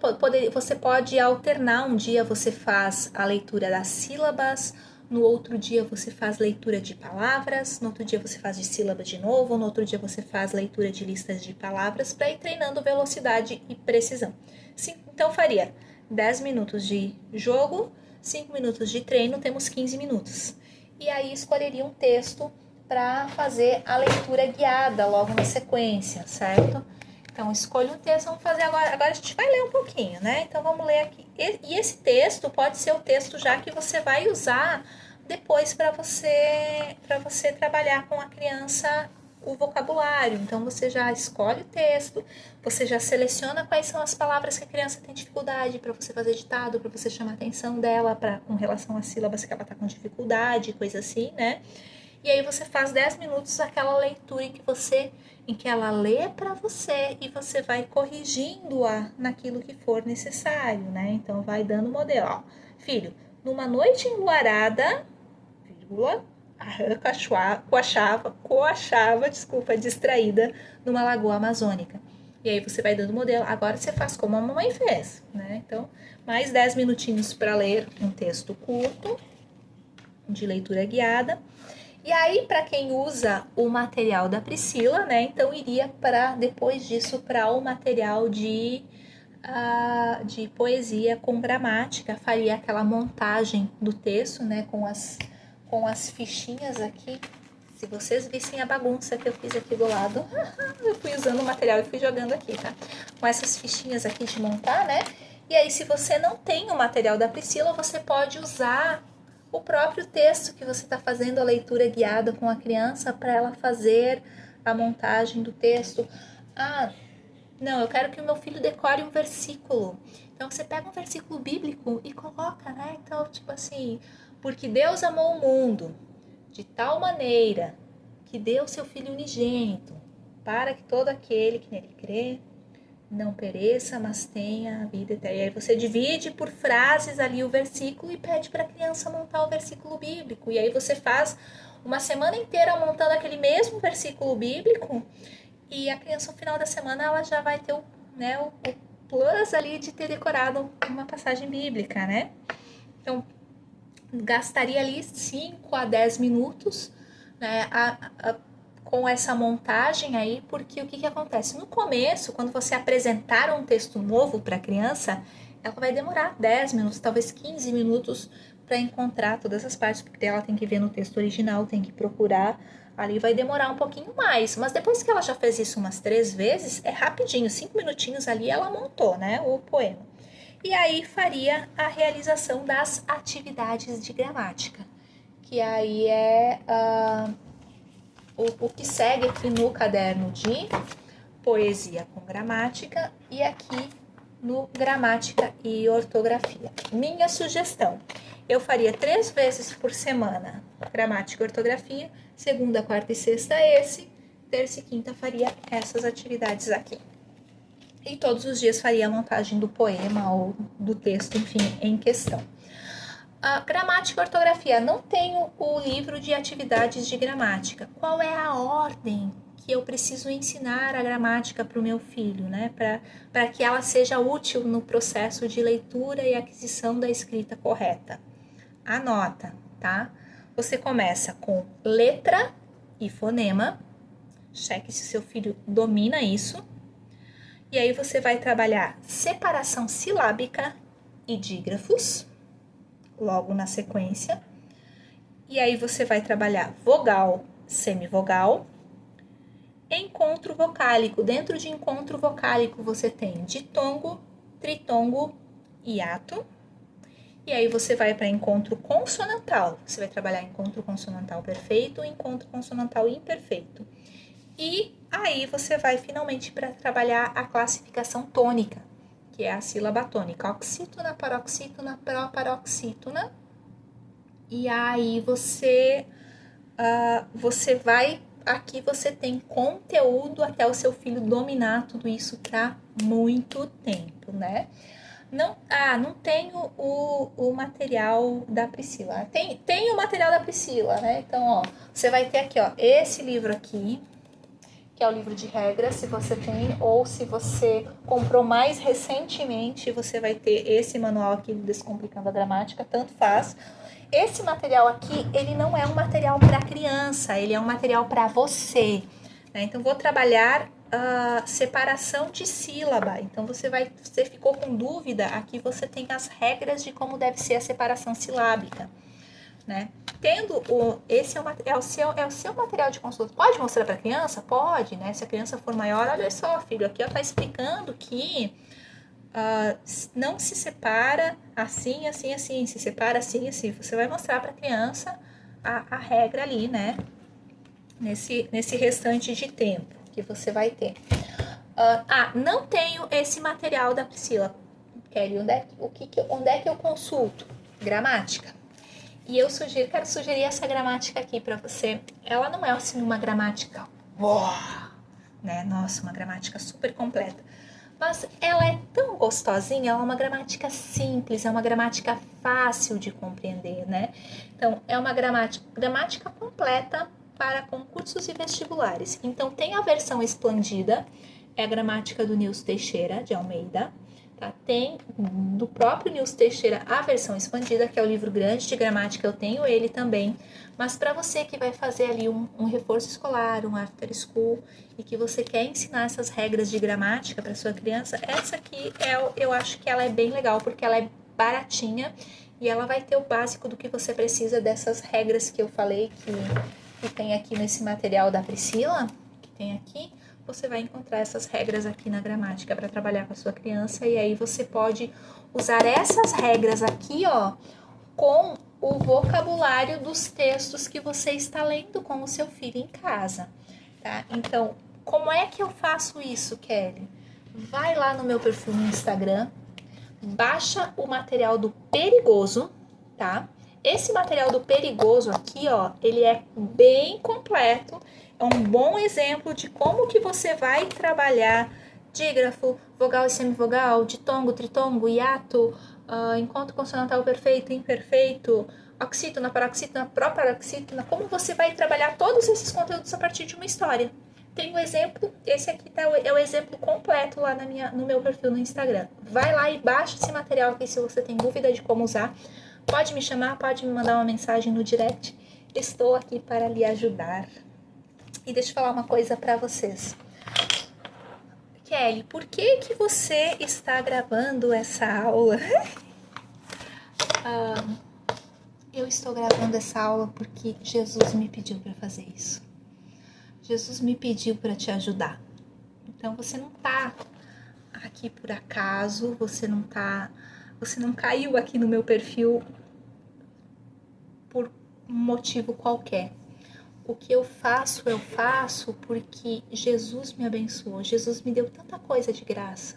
você pode alternar. Um dia você faz a leitura das sílabas, no outro dia você faz leitura de palavras, no outro dia você faz de sílabas de novo, no outro dia você faz leitura de listas de palavras para ir treinando velocidade e precisão. Então faria 10 minutos de jogo, 5 minutos de treino, temos 15 minutos. E aí escolheria um texto para fazer a leitura guiada logo na sequência, certo? Então, escolha um texto, vamos fazer agora. Agora a gente vai ler um pouquinho, né? Então, vamos ler aqui. E esse texto pode ser o texto já que você vai usar depois para você trabalhar com a criança o vocabulário. Então, você já escolhe o texto, você já seleciona quais são as palavras que a criança tem dificuldade para você fazer ditado, para você chamar a atenção dela com relação às sílabas que ela está com dificuldade, coisa assim, né? E aí você faz 10 minutos aquela leitura em que ela lê para você e você vai corrigindo-a naquilo que for necessário, né? Então vai dando modelo, ó. Filho, numa noite enluarada, vírgula, a rã coachava, distraída numa lagoa amazônica. E aí você vai dando modelo. Agora você faz como a mamãe fez, né? Então, mais 10 minutinhos para ler um texto curto de leitura guiada. E aí, para quem usa o material da Priscila, né? Então iria para depois disso para o material de poesia com gramática, faria aquela montagem do texto, né? Com as fichinhas aqui. Se vocês vissem a bagunça que eu fiz aqui do lado, eu fui usando o material e fui jogando aqui, tá? Com essas fichinhas aqui de montar, né? E aí, se você não tem o material da Priscila, você pode usar o próprio texto que você está fazendo a leitura guiada com a criança para ela fazer a montagem do texto. Ah, não, eu quero que o meu filho decore um versículo. Então você pega um versículo bíblico e coloca, né? Então, tipo assim, porque Deus amou o mundo de tal maneira que deu seu filho unigênito, para que todo aquele que nele crê não pereça, mas tenha a vida eterna. E aí você divide por frases ali o versículo e pede para a criança montar o versículo bíblico. E aí você faz uma semana inteira montando aquele mesmo versículo bíblico e a criança no final da semana ela já vai ter o plus ali de ter decorado uma passagem bíblica, né? Então, gastaria ali 5 a 10 minutos, né, com essa montagem aí, porque o que acontece? No começo, quando você apresentar um texto novo para a criança, ela vai demorar 10 minutos, talvez 15 minutos para encontrar todas as partes, porque ela tem que ver no texto original, tem que procurar, ali vai demorar um pouquinho mais, mas depois que ela já fez isso umas 3 vezes, é rapidinho, 5 minutinhos ali ela montou, né, o poema. E aí faria a realização das atividades de gramática, que aí é o que segue aqui no caderno de poesia com gramática e aqui no gramática e ortografia. Minha sugestão, eu faria 3 vezes por semana gramática e ortografia, segunda, quarta e sexta terça e quinta faria essas atividades aqui. E todos os dias faria a montagem do poema ou do texto, enfim, em questão. A gramática e ortografia, não tenho o livro de atividades de gramática. Qual é a ordem que eu preciso ensinar a gramática para o meu filho, né? Para que ela seja útil no processo de leitura e aquisição da escrita correta. Anota, tá? Você começa com letra e fonema. Cheque se seu filho domina isso. E aí você vai trabalhar separação silábica e dígrafos, logo na sequência. E aí você vai trabalhar vogal, semivogal, encontro vocálico. Dentro de encontro vocálico você tem ditongo, tritongo, hiato. E aí você vai para encontro consonantal. Você vai trabalhar encontro consonantal perfeito e encontro consonantal imperfeito. E aí você vai finalmente para trabalhar a classificação tônica, que é a sílaba tônica, oxítona, paroxítona, proparoxítona. E aí você vai, aqui você tem conteúdo até o seu filho dominar tudo isso para muito tempo, né? Não tenho o material da Priscila. Tem o material da Priscila, né? Então, ó, você vai ter aqui, ó, esse livro aqui, que é o livro de regras, se você tem, ou se você comprou mais recentemente, você vai ter esse manual aqui, Descomplicando a Gramática, tanto faz. Esse material aqui, ele não é um material para criança, ele é um material para você, né? Então, vou trabalhar separação de sílaba. Então, você ficou com dúvida, aqui você tem as regras de como deve ser a separação silábica, né? Esse é o seu material de consulta. Pode mostrar para a criança? Pode, né? Se a criança for maior, olha só, filho, aqui está explicando que não se separa assim, assim, assim, se separa assim, assim. Você vai mostrar para a criança a regra ali, né? Nesse restante de tempo que você vai ter. Não tenho esse material da Priscila. Kelly, onde é que eu consulto? Gramática. E eu quero sugerir essa gramática aqui para você. Ela não é assim uma gramática, né? Nossa, uma gramática super completa. Mas ela é tão gostosinha, ela é uma gramática simples, é uma gramática fácil de compreender, né? Então, é uma gramática completa para concursos e vestibulares. Então, tem a versão expandida, é a gramática do Nilson Teixeira de Almeida. tá? Tem do próprio Nilson Teixeira a versão expandida, que é o livro grande de gramática, eu tenho ele também. Mas para você que vai fazer ali um reforço escolar, um after school, e que você quer ensinar essas regras de gramática para sua criança, essa aqui eu acho que ela é bem legal, porque ela é baratinha e ela vai ter o básico do que você precisa dessas regras que eu falei que tem aqui nesse material da Priscila, que tem aqui. Você vai encontrar essas regras aqui na gramática para trabalhar com a sua criança, e aí você pode usar essas regras aqui, ó, com o vocabulário dos textos que você está lendo com o seu filho em casa, tá? Então, como é que eu faço isso, Kelly? Vai lá no meu perfil no Instagram, baixa o material do Perigoso, tá? Esse material do Perigoso aqui, ó, ele é bem completo, é um bom exemplo de como que você vai trabalhar dígrafo, vogal e semivogal, ditongo, tritongo, hiato, encontro consonantal perfeito, imperfeito, oxítona, paroxítona, proparoxítona, como você vai trabalhar todos esses conteúdos a partir de uma história. Tem um exemplo, esse aqui é o exemplo completo lá no meu perfil no Instagram. Vai lá e baixa esse material aqui se você tem dúvida de como usar. Pode me chamar, pode me mandar uma mensagem no direct. Estou aqui para lhe ajudar. E deixa eu falar uma coisa para vocês. Kelly, por que você está gravando essa aula? Eu estou gravando essa aula porque Jesus me pediu para fazer isso. Jesus me pediu para te ajudar. Então você não tá aqui por acaso, você não caiu aqui no meu perfil por um motivo qualquer. O que eu faço porque Jesus me abençoou. Jesus me deu tanta coisa de graça.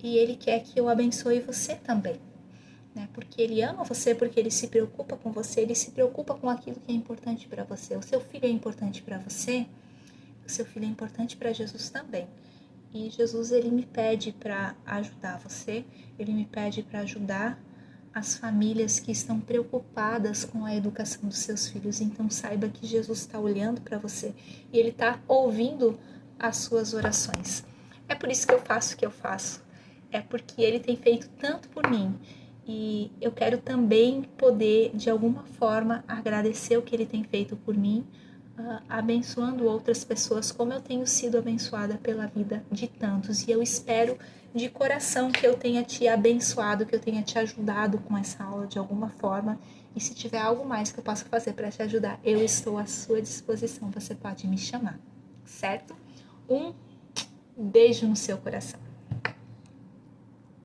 E Ele quer que eu abençoe você também. Né? Porque Ele ama você, porque Ele se preocupa com você, Ele se preocupa com aquilo que é importante para você. O seu filho é importante para você, o seu filho é importante para Jesus também. E Jesus, Ele me pede para ajudar você, Ele me pede para ajudar as famílias que estão preocupadas com a educação dos seus filhos. Então saiba que Jesus está olhando para você e Ele está ouvindo as suas orações. É por isso que eu faço o que eu faço. É porque Ele tem feito tanto por mim. E eu quero também poder, de alguma forma, agradecer o que Ele tem feito por mim, abençoando outras pessoas como eu tenho sido abençoada pela vida de tantos. E eu espero de coração que eu tenha te abençoado, que eu tenha te ajudado com essa aula de alguma forma. E se tiver algo mais que eu possa fazer para te ajudar, eu estou à sua disposição. Você pode me chamar, certo? Um beijo no seu coração.